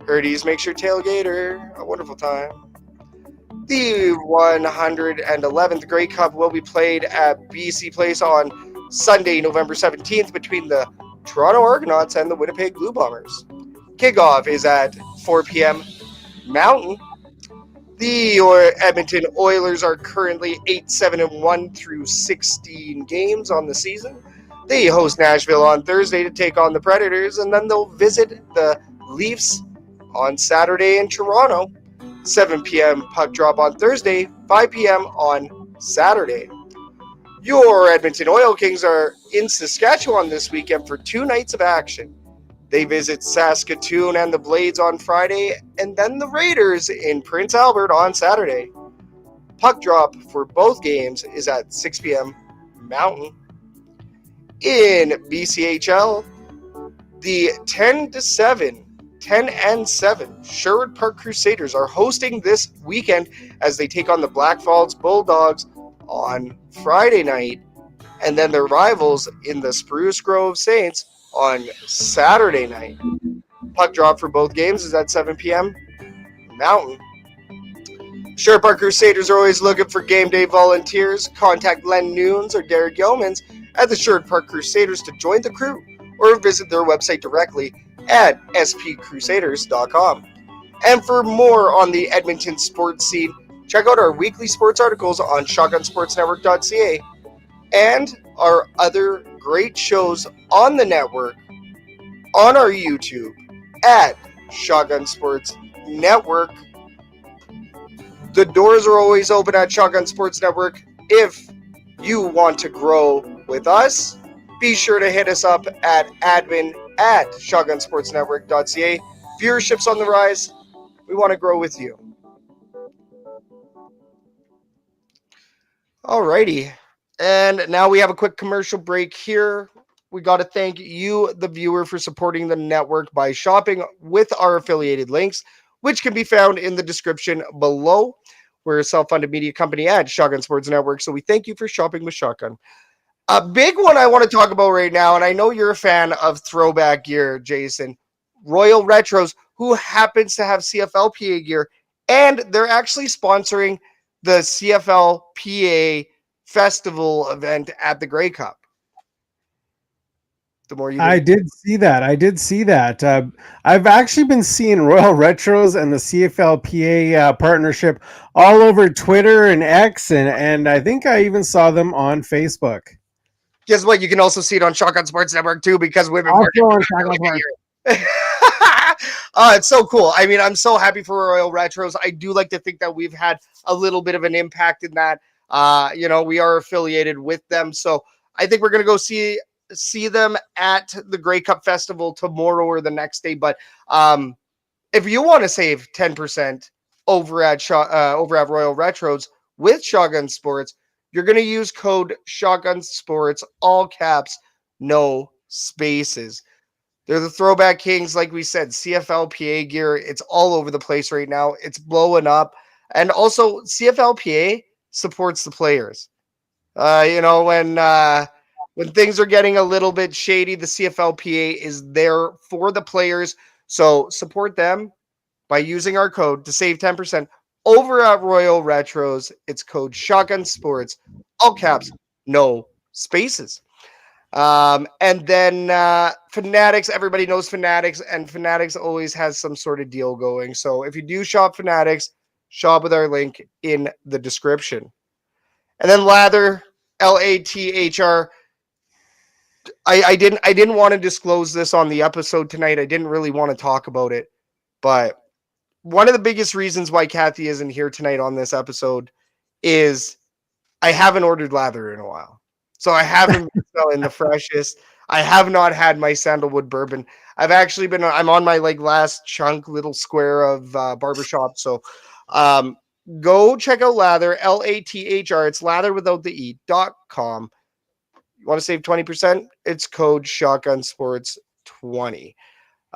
Herties makes your tailgater a wonderful time. The 111th Grey Cup will be played at BC Place on Sunday, November 17th between the Toronto Argonauts and the Winnipeg Blue Bombers. Kickoff is at 4 p.m. Mountain. The Edmonton Oilers are currently 8-7-1 through 16 games on the season. They host Nashville on Thursday to take on the Predators, and then they'll visit the Leafs on Saturday in Toronto. 7 p.m. puck drop on Thursday, 5 p.m. on Saturday. Your Edmonton Oil Kings are in Saskatchewan this weekend for 2 nights of action. They visit Saskatoon and the Blades on Friday, and then the Raiders in Prince Albert on Saturday. Puck drop for both games is at 6 p.m. Mountain. In BCHL, the 10-7 Sherwood Park Crusaders are hosting this weekend as they take on the Black Falls Bulldogs on Friday night, and then their rivals in the Spruce Grove Saints on Saturday night. Puck drop for both games is at 7 p.m. Mountain. Sherwood Park Crusaders are always looking for game day volunteers. Contact Len Nunes or Derek Yeomans at the Sherwood Park Crusaders to join the crew or visit their website directly at spcrusaders.com. And for more on the Edmonton sports scene, check out our weekly sports articles on shotgunsportsnetwork.ca and our other great shows on the network on our YouTube at Shotgun Sports Network. The doors are always open at Shotgun Sports Network. If you want to grow with us, be sure to hit us up at admin@shotgunsportsnetwork.ca. Viewership's on the rise. We want to grow with you. Alrighty. And now we have a quick commercial break here. We got to thank you, the viewer, for supporting the network by shopping with our affiliated links, which can be found in the description below. We're a self-funded media company at Shotgun Sports Network, so we thank you for shopping with Shotgun. A big one I want to talk about right now, and I know you're a fan of throwback gear, Jason, Royal Retros, who happens to have CFLPA gear, and they're actually sponsoring the CFLPA festival event at the Grey Cup. The more you I did see that. I've actually been seeing Royal Retros and the CFLPA partnership all over Twitter and X, and I think I even saw them on Facebook. Guess what? You can also see it on Shotgun Sports Network too, because we've been working on Shotgun Sports. It's so cool. I mean, I'm so happy for Royal Retros. I do like to think that we've had a little bit of an impact in that. We are affiliated with them, so I think we're gonna go see them at the Grey Cup Festival tomorrow or the next day. But if you want to save 10% over at Royal Retros with Shotgun Sports, you're going to use code Shotgun Sports, all caps, no spaces. They're the throwback kings, like we said, CFLPA gear. It's all over the place right now. It's blowing up. And also, CFLPA supports the players. When things are getting a little bit shady, the CFLPA is there for the players. So support them by using our code to save 10% over at Royal Retros. It's code Shotgun Sports, all caps, no spaces. And then Fanatics, everybody knows Fanatics, and Fanatics always has some sort of deal going. So if you do shop Fanatics, shop with our link in the description. And then Lather, LATHR. I didn't want to disclose this on the episode tonight. I didn't really want to talk about it, but one of the biggest reasons why Kathy isn't here tonight on this episode is I haven't ordered lather in a while. So I haven't been selling the freshest. I have not had my sandalwood bourbon. I'm on my last chunk little square of barbershop. So go check out Lather, LATHR. It's lather without the E.com. You want to save 20%? It's code Shotgun Sports 20.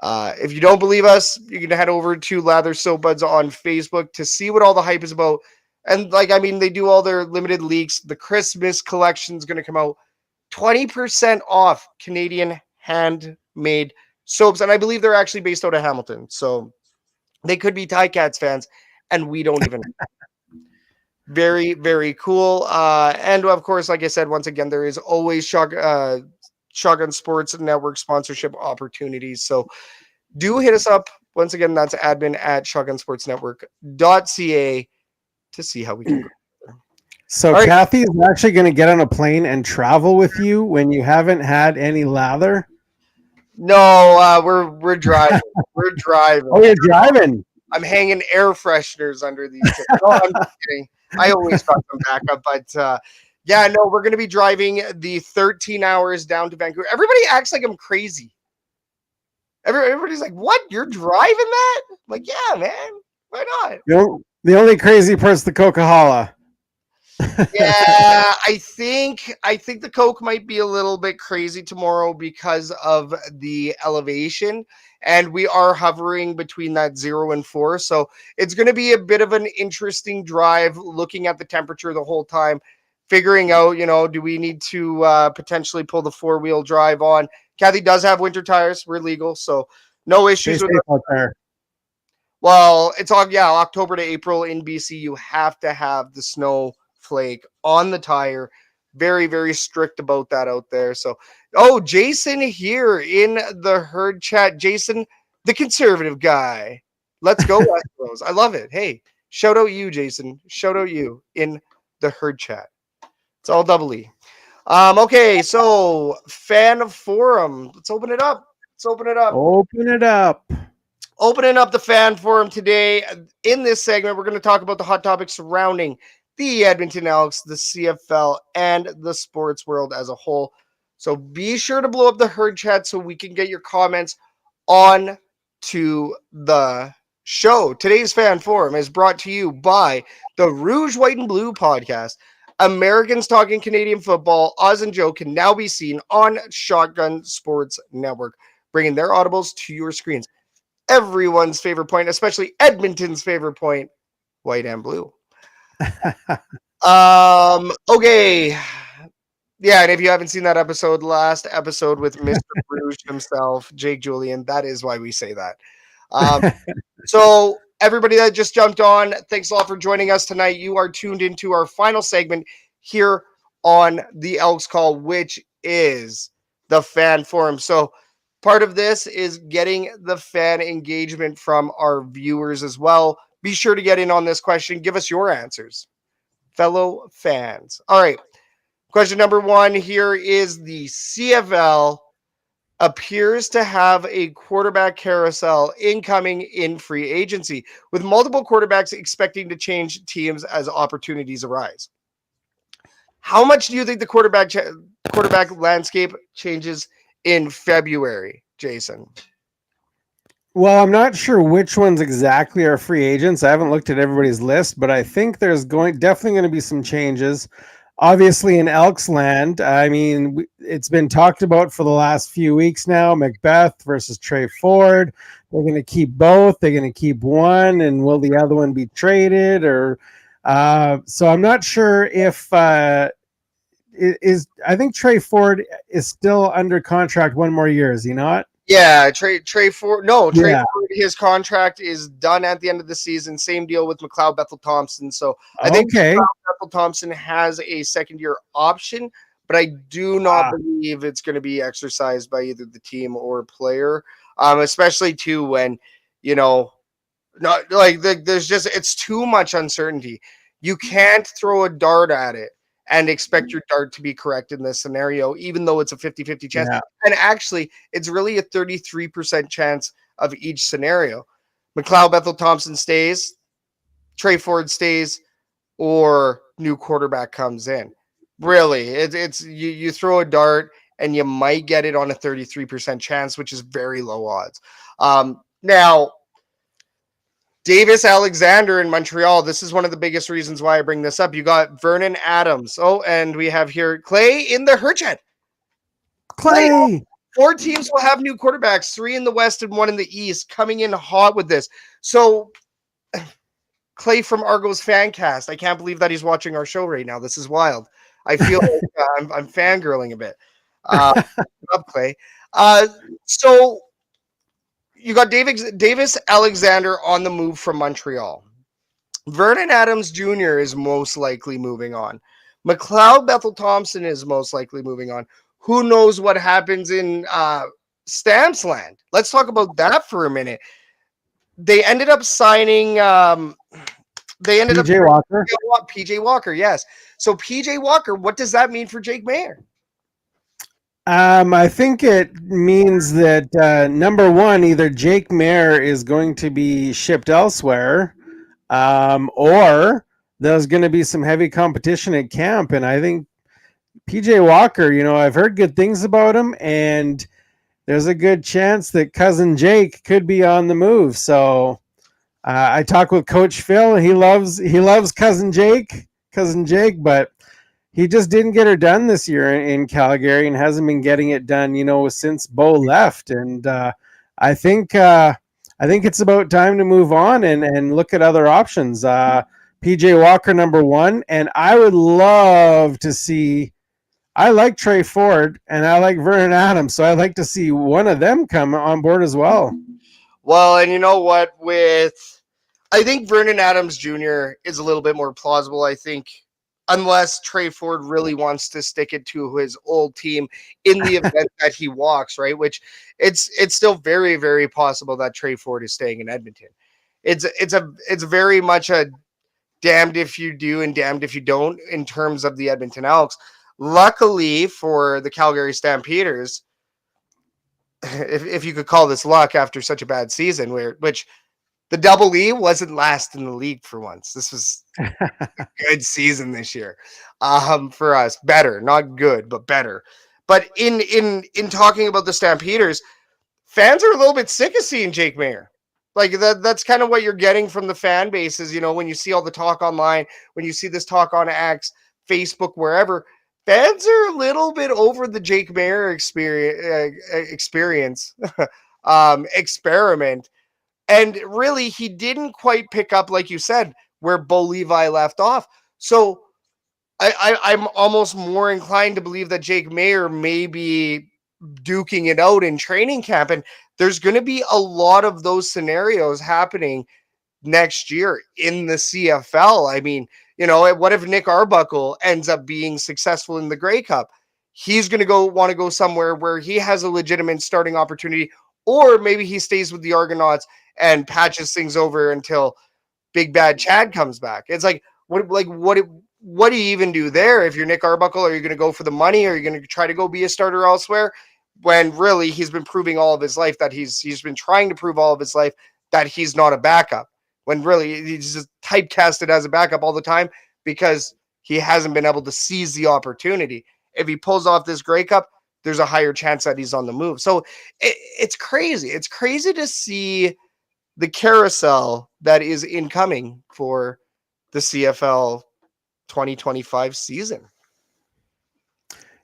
If you don't believe us, you can head over to Lather Soap Buds on Facebook to see what all the hype is about. And they do all their limited leaks. The Christmas collection is going to come out 20% off Canadian handmade soaps. And I believe they're actually based out of Hamilton. So they could be Ticats fans, and we don't even know. Very, very cool. And of course, like I said, once again, there is always Shotgun Sports Network sponsorship opportunities. So do hit us up. Once again, that's admin@shotgunsportsnetwork.ca to see how we can go. So right. Kathy is actually going to get on a plane and travel with you when you haven't had any lather? No, we're driving. We're driving. Oh, you're driving? I'm hanging air fresheners under these. No, I'm just kidding. I always got some backup, but we're going to be driving the 13 hours down to Vancouver. Everybody acts like I'm crazy. Everybody's like, "What? You're driving that?" I'm like, yeah, man. Why not? The only crazy part's the Coca-Cola. Yeah, I think the Coke might be a little bit crazy tomorrow because of the elevation, and we are hovering between that 0 and 4. So it's going to be a bit of an interesting drive, looking at the temperature the whole time, figuring out, do we need to potentially pull the 4-wheel drive on? Kathy does have winter tires. We're legal, so No Stay issues safe with. out there. Well, it's all October to April in BC. You have to have the snowflake on the tire. Very, very strict about that out there. So, Jason here in the herd chat. Jason, the conservative guy. Let's go, Astros. I love it. Hey, shout out you, Jason. Shout out you in the herd chat. It's all double E. Okay, so fan forum. Let's open it up. Open it up. Opening up the fan forum today. In this segment, we're going to talk about the hot topics surrounding the Edmonton Elks, the CFL, and the sports world as a whole. So be sure to blow up the herd chat so we can get your comments on to the show. Today's fan forum is brought to you by the Rouge, White, and Blue podcast. Americans Talking Canadian Football, Oz and Joe can now be seen on Shotgun Sports Network, bringing their audibles to your screens. Everyone's favorite point, especially Edmonton's favorite point, white and blue. Okay. Yeah, and if you haven't seen that episode, last episode with Mr. Rouge himself, Jake Julian, that is why we say that. So everybody that just jumped on, thanks a lot for joining us tonight. You are tuned into our final segment here on the Elks Call, which is the fan forum. So part of this is getting the fan engagement from our viewers as well. Be sure to get in on this question. Give us your answers, fellow fans. All right. Question number one here is the CFL appears to have a quarterback carousel incoming in free agency, with multiple quarterbacks expecting to change teams as opportunities arise. How much do you think the quarterback landscape changes in February, Jason? Well, I'm not sure which ones exactly are free agents. I haven't looked at everybody's list, but I think there's definitely going to be some changes. Obviously, in Elks land, I mean, it's been talked about for the last few weeks now. Macbeth versus Trey Ford. They're going to keep both. They're going to keep one, and will the other one be traded? Or so I'm not sure if I think Trey Ford is still under contract one more year. Is he not? Yeah, Trey Ford. No, Trey Ford, his contract is done at the end of the season. Same deal with McLeod Bethel Thompson. So I think McLeod Bethel Thompson has a second-year option, but I do not believe it's going to be exercised by either the team or player, especially too when, not like there's just, it's too much uncertainty. You can't throw a dart at it and expect your dart to be correct in this scenario, even though it's a 50-50 chance. Yeah. And actually, it's really a 33% chance of each scenario. McLeod Bethel Thompson stays, Trey Ford stays, or new quarterback comes in. Really, it's you throw a dart and you might get it on a 33% chance, which is very low odds. Now, Davis Alexander in Montreal. This is one of the biggest reasons why I bring this up. You got Vernon Adams. Oh, and we have here Clay in the herd chat. Clay. 4 teams will have new quarterbacks, 3 in the West and 1 in the East, coming in hot with this. So, Clay from Argos Fancast. I can't believe that he's watching our show right now. This is wild. I feel like I'm fangirling a bit. Up, Clay. So, you got Davis Alexander on the move from Montreal. Vernon Adams Jr. is most likely moving on. McLeod Bethel Thompson is most likely moving on. Who knows what happens in Stamps land? Let's talk about that for a minute. They ended up signing. PJ Walker. PJ Walker, yes. So PJ Walker, what does that mean for Jake Maier? I think it means that number one, either Jake Maier is going to be shipped elsewhere, or there's going to be some heavy competition at camp. And I think PJ Walker, I've heard good things about him, and there's a good chance that cousin Jake could be on the move. So I talked with Coach Phil. He loves cousin Jake, but he just didn't get her done this year in Calgary and hasn't been getting it done, since Bo left. And I think it's about time to move on and look at other options. PJ Walker, number one. And I would love to see, I like Trey Ford and I like Vernon Adams. So I'd like to see one of them come on board as well. Well, and you know what? I think Vernon Adams Jr. is a little bit more plausible. I think, unless Trey Ford really wants to stick it to his old team in the event that he walks, right? Which it's still very, very possible that Trey Ford is staying in Edmonton. It's very much a damned if you do and damned if you don't in terms of the Edmonton Elks. Luckily for the Calgary Stampeders, if you could call this luck after such a bad season, which the Double E wasn't last in the league for once. This was a good season this year for us. Better, not good, but better. But in talking about the Stampeders, fans are a little bit sick of seeing Jake Maier. Like that's kind of what you're getting from the fan bases, when you see all the talk online, when you see this talk on X, Facebook, wherever, fans are a little bit over the Jake Maier experience experiment. And really, he didn't quite pick up, like you said, where Bo Levi left off. So I'm almost more inclined to believe that Jake Maier may be duking it out in training camp. And there's going to be a lot of those scenarios happening next year in the CFL. I mean, what if Nick Arbuckle ends up being successful in the Grey Cup? He's going to want to go somewhere where he has a legitimate starting opportunity, or maybe he stays with the Argonauts and patches things over until Big Bad Chad comes back. It's like, what do you even do there? If you're Nick Arbuckle, are you going to go for the money? Or are you going to try to go be a starter elsewhere? When really he's been proving all of his life that he's been trying to prove all of his life that he's not a backup. When really he's just typecasted as a backup all the time because he hasn't been able to seize the opportunity. If he pulls off this Grey Cup, there's a higher chance that he's on the move. So it's crazy. It's crazy to see the carousel that is incoming for the CFL 2025 season.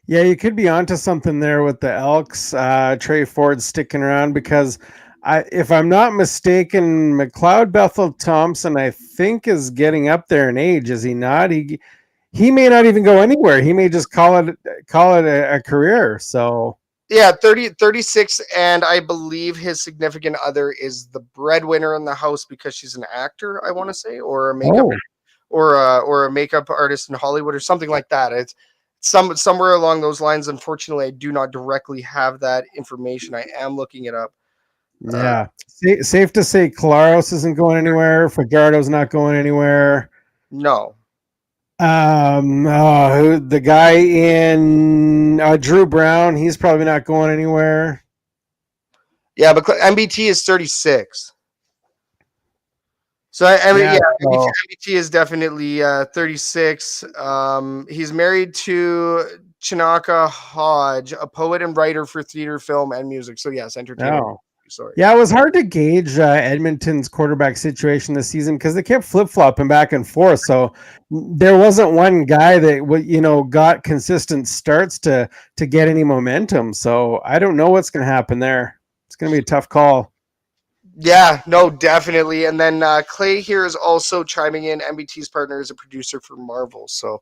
Yeah, you could be onto something there with the Elks. Trey Ford sticking around because if I'm not mistaken, McLeod Bethel Thompson, I think, is getting up there in age. Is he not? He may not even go anywhere. He may just call it a career. So yeah, 36, and I believe his significant other is the breadwinner in the house because she's an actor, I want to say, or a makeup or a makeup artist in Hollywood or something like that. It's somewhere along those lines. Unfortunately, I do not directly have that information. I am looking it up. Yeah, safe to say Claros isn't going anywhere. Fajardo's not going anywhere. No. The guy in Drew Brown, he's probably not going anywhere. Yeah, but MBT is 36. So MBT is definitely 36. He's married to Chinaka Hodge, a poet and writer for theater, film, and music. So yes, entertainment. Oh. Sorry. Yeah, it was hard to gauge Edmonton's quarterback situation this season because they kept flip-flopping back and forth. So there wasn't one guy that got consistent starts to get any momentum. So I don't know what's going to happen there. It's going to be a tough call. Yeah, no, definitely. And then Clay here is also chiming in. MBT's partner is a producer for Marvel. So,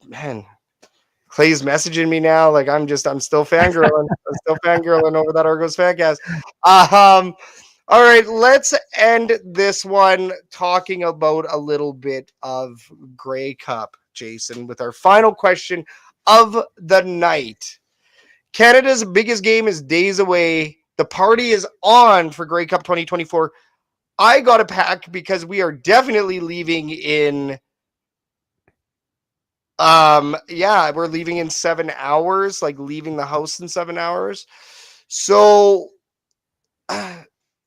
man, Clay's messaging me now. Like I'm still fangirling. I'm still fangirling over that Argos Fancast. All right, let's end this one talking about a little bit of Grey Cup, Jason, with our final question of the night. Canada's biggest game is days away. The party is on for Grey Cup 2024. I got a pack because we are definitely leaving in we're leaving in 7 hours, like leaving the house in 7 hours. So,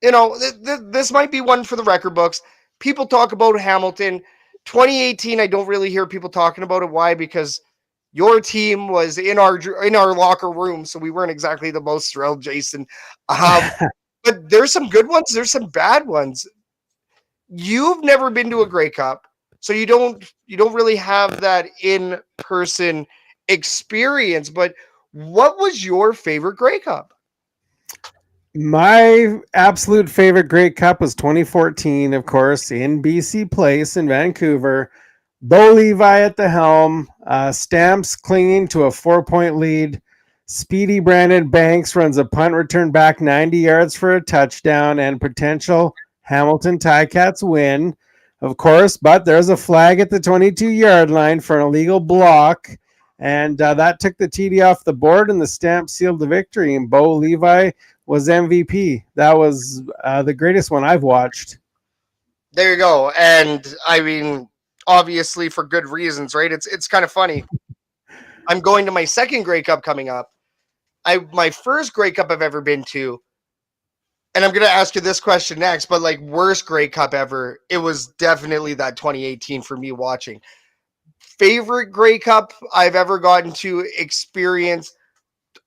this might be one for the record books. People talk about Hamilton. 2018, I don't really hear people talking about it. Why? Because your team was in our locker room, so we weren't exactly the most thrilled, Jason. But there's some good ones. There's some bad ones. You've never been to a Grey Cup. So you don't really have that in-person experience, but what was your favorite Grey Cup? My absolute favorite Grey Cup was 2014, of course, in BC Place in Vancouver. Bo Levi at the helm, Stamps clinging to a 4-point lead, Speedy Brandon Banks runs a punt return back 90 yards for a touchdown and potential Hamilton Ticats win, of course, but there's a flag at the 22-yard line for an illegal block, and that took the TD off the board, and the stamp sealed the victory, and Bo Levi was MVP. That was the greatest one I've watched. There you go. And I mean, obviously for good reasons, right? It's kind of funny. I'm going to my second Grey Cup coming up. My first Grey Cup I've ever been to, and I'm going to ask you this question next, but like worst Grey Cup ever, it was definitely that 2018 for me watching. Favorite Grey Cup I've ever gotten to experience,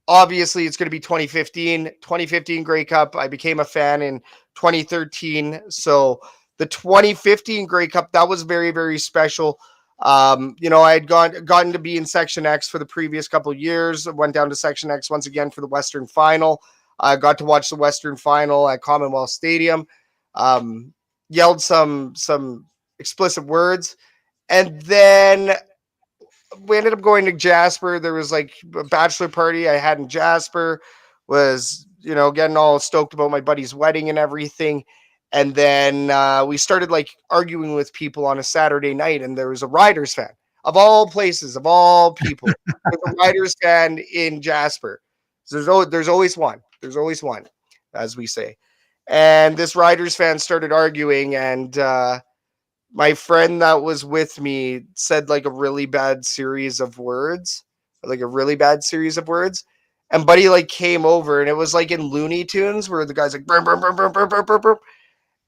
obviously it's going to be 2015 Grey Cup. I became a fan in 2013. So the 2015 Grey Cup, that was very, very special. I had gotten to be in Section X for the previous couple of years. I went down to Section X once again for the Western Final. I got to watch the Western Final at Commonwealth Stadium. Yelled some explicit words, and then we ended up going to Jasper. There was like a bachelor party I had in Jasper. Was getting all stoked about my buddy's wedding and everything. And then we started like arguing with people on a Saturday night, and there was a Riders fan of all places, of all people. There's a Riders fan in Jasper. So there's always one. There's always one, as we say. And this Riders fan started arguing, and my friend that was with me said like a really bad series of words, And buddy like came over, and it was like in Looney Tunes where the guy's like, burr, burr, burr, burr, burr, burr, burr, burr.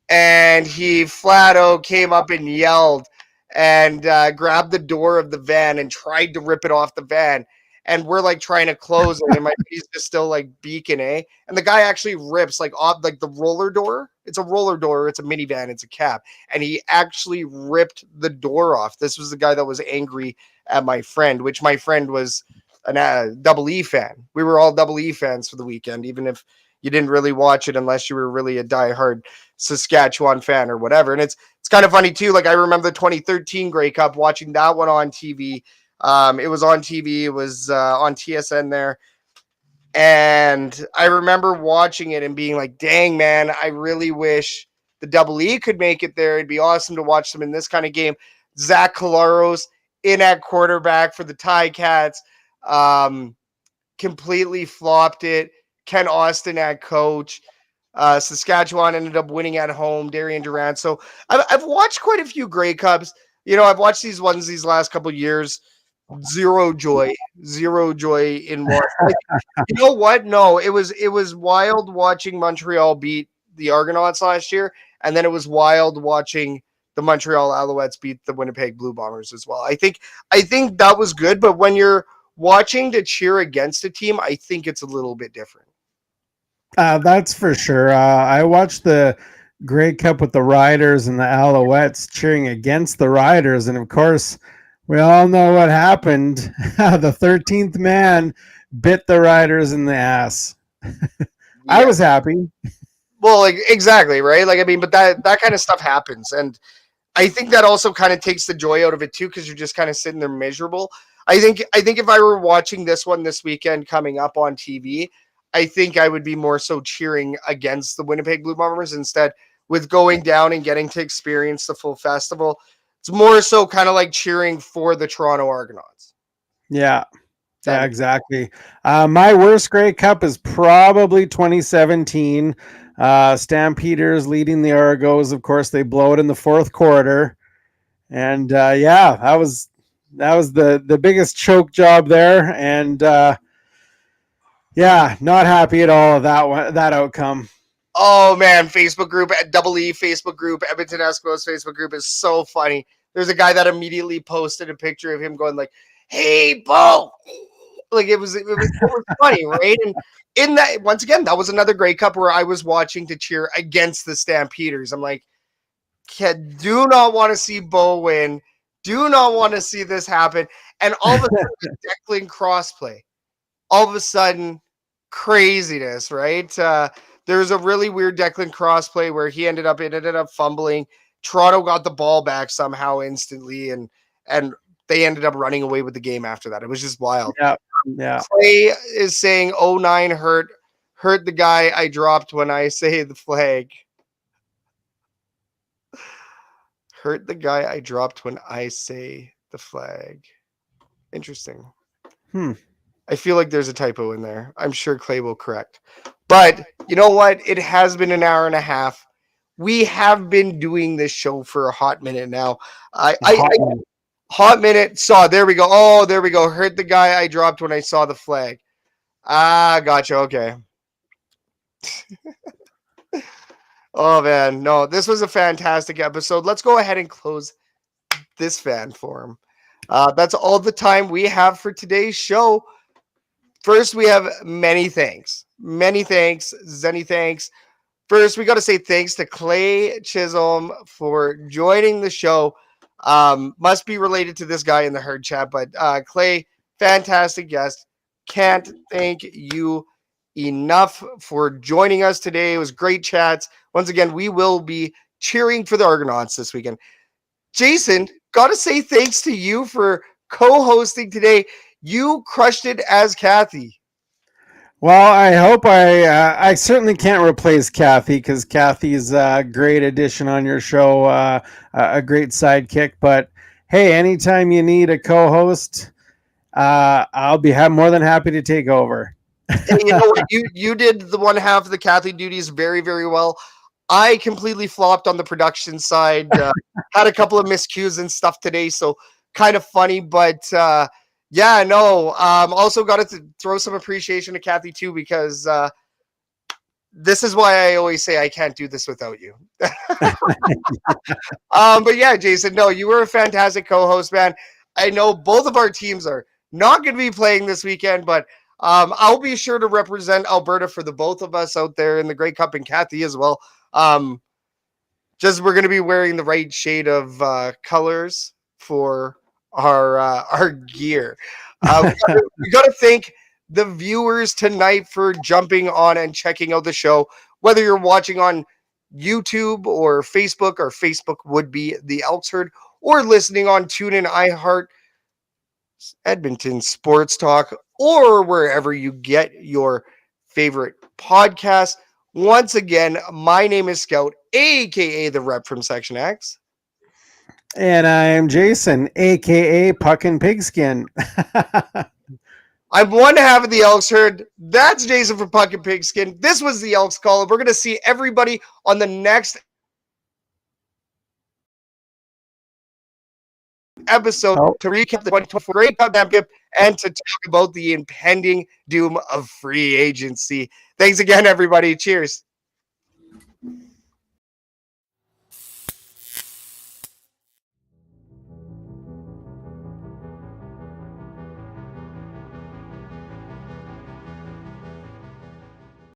And he flat out came up and yelled and grabbed the door of the van and tried to rip it off the van. And we're like trying to close it, and my piece is still like beacon, eh? And the guy actually rips like off like the roller door. It's a roller door. It's a minivan. It's a cab, and he actually ripped the door off. This was the guy that was angry at my friend, which my friend was a Double E fan. We were all Double E fans for the weekend, even if you didn't really watch it unless you were really a diehard Saskatchewan fan or whatever. And it's kind of funny too. Like I remember the 2013 Grey Cup, watching that one on TV. It was on TV. It was on TSN there. And I remember watching it and being like, dang, man, I really wish the Double E could make it there. It'd be awesome to watch them in this kind of game. Zach Colaros in at quarterback for the Ticats. Completely flopped it. Ken Austin at coach. Saskatchewan ended up winning at home. Darian Durant. So I've watched quite a few Grey Cups. I've watched these ones these last couple of years. Zero joy in watching. You know what? No, it was wild watching Montreal beat the Argonauts last year, and then it was wild watching the Montreal Alouettes beat the Winnipeg Blue Bombers as well. I think that was good, but when you're watching to cheer against a team, I think it's a little bit different. That's for sure. I watched the Grey Cup with the Riders and the Alouettes cheering against the Riders, and of course, we all know what happened. The 13th man bit the Riders in the ass. I was happy. Well, like, exactly, right? Like, I mean, but that kind of stuff happens, and I think that also kind of takes the joy out of it too, because you're just kind of sitting there miserable. I think if I were watching this one this weekend coming up on TV, I think I would be more so cheering against the Winnipeg Blue Bombers instead, with going down and getting to experience the full festival. It's more so kind of like cheering for the Toronto Argonauts. Yeah, exactly. My worst Grey Cup is probably 2017. Stampeders leading the Argos. Of course, they blow it in the fourth quarter. And that was the biggest choke job there. And not happy at all of that outcome. Oh man, Facebook group, Double E Facebook group, Edmonton Elks Facebook group is so funny. There's a guy that immediately posted a picture of him going like, "Hey, Bo!" Like it was funny, right? And in that, once again, that was another Grey Cup where I was watching to cheer against the Stampeders. I'm like, do not want to see Bo win. Do not want to see this happen. And all of a sudden, the Declan crossplay. All of a sudden, craziness, right? There's a really weird Declan crossplay where he ended up fumbling. Toronto got the ball back somehow instantly, and they ended up running away with the game after that. It was just wild. Yeah. Yeah. Clay is saying 09 hurt the guy I dropped when I say the flag. Hurt the guy I dropped when I say the flag. Interesting. I feel like there's a typo in there. I'm sure Clay will correct. But you know what? It has been an hour and a half. We have been doing this show for a hot minute now. Hot minute. There we go. Oh, there we go. Hurt the guy I dropped when I saw the flag. Ah, gotcha. Okay. Oh, man. No, this was a fantastic episode. Let's go ahead and close this fan forum. That's all the time we have for today's show. First, we have many thanks. Many thanks. Zenny thanks. First, we got to say thanks to Clay Chisholm for joining the show. Must be related to this guy in the herd chat, but Clay, fantastic guest. Can't thank you enough for joining us today. It was great chats. Once again, we will be cheering for the Argonauts this weekend. Jason, got to say thanks to you for co-hosting today. You crushed it as Kathy. Well, I hope I certainly can't replace Kathy because Kathy's a great addition on your show, a great sidekick. But hey, anytime you need a co-host, I'll be more than happy to take over. And you know what? You did the one half of the Kathy duties very, very well. I completely flopped on the production side. Had a couple of miscues and stuff today, so kind of funny. But yeah, no. Also got to throw some appreciation to Kathy too, because this is why I always say I can't do this without you. But yeah, Jason, no, you were a fantastic co-host, man. I know both of our teams are not going to be playing this weekend, but I'll be sure to represent Alberta for the both of us out there in the Grey Cup, and Kathy as well. Just we're going to be wearing the right shade of colors for our gear. We got to thank the viewers tonight for jumping on and checking out the show. Whether you're watching on YouTube or Facebook would be the Elks Herd, or listening on TuneIn, iHeart, Edmonton Sports Talk, or wherever you get your favorite podcast. Once again, my name is Scout, aka the rep from Section X. And I'm Jason, aka Puck and Pigskin. I'm one half of the Elks Herd. That's Jason from Puck and Pigskin. This was the Elks Call. We're going to see everybody on the next episode to recap the 2024 Grey Cup championship and to talk about the impending doom of free agency. Thanks again, everybody. Cheers.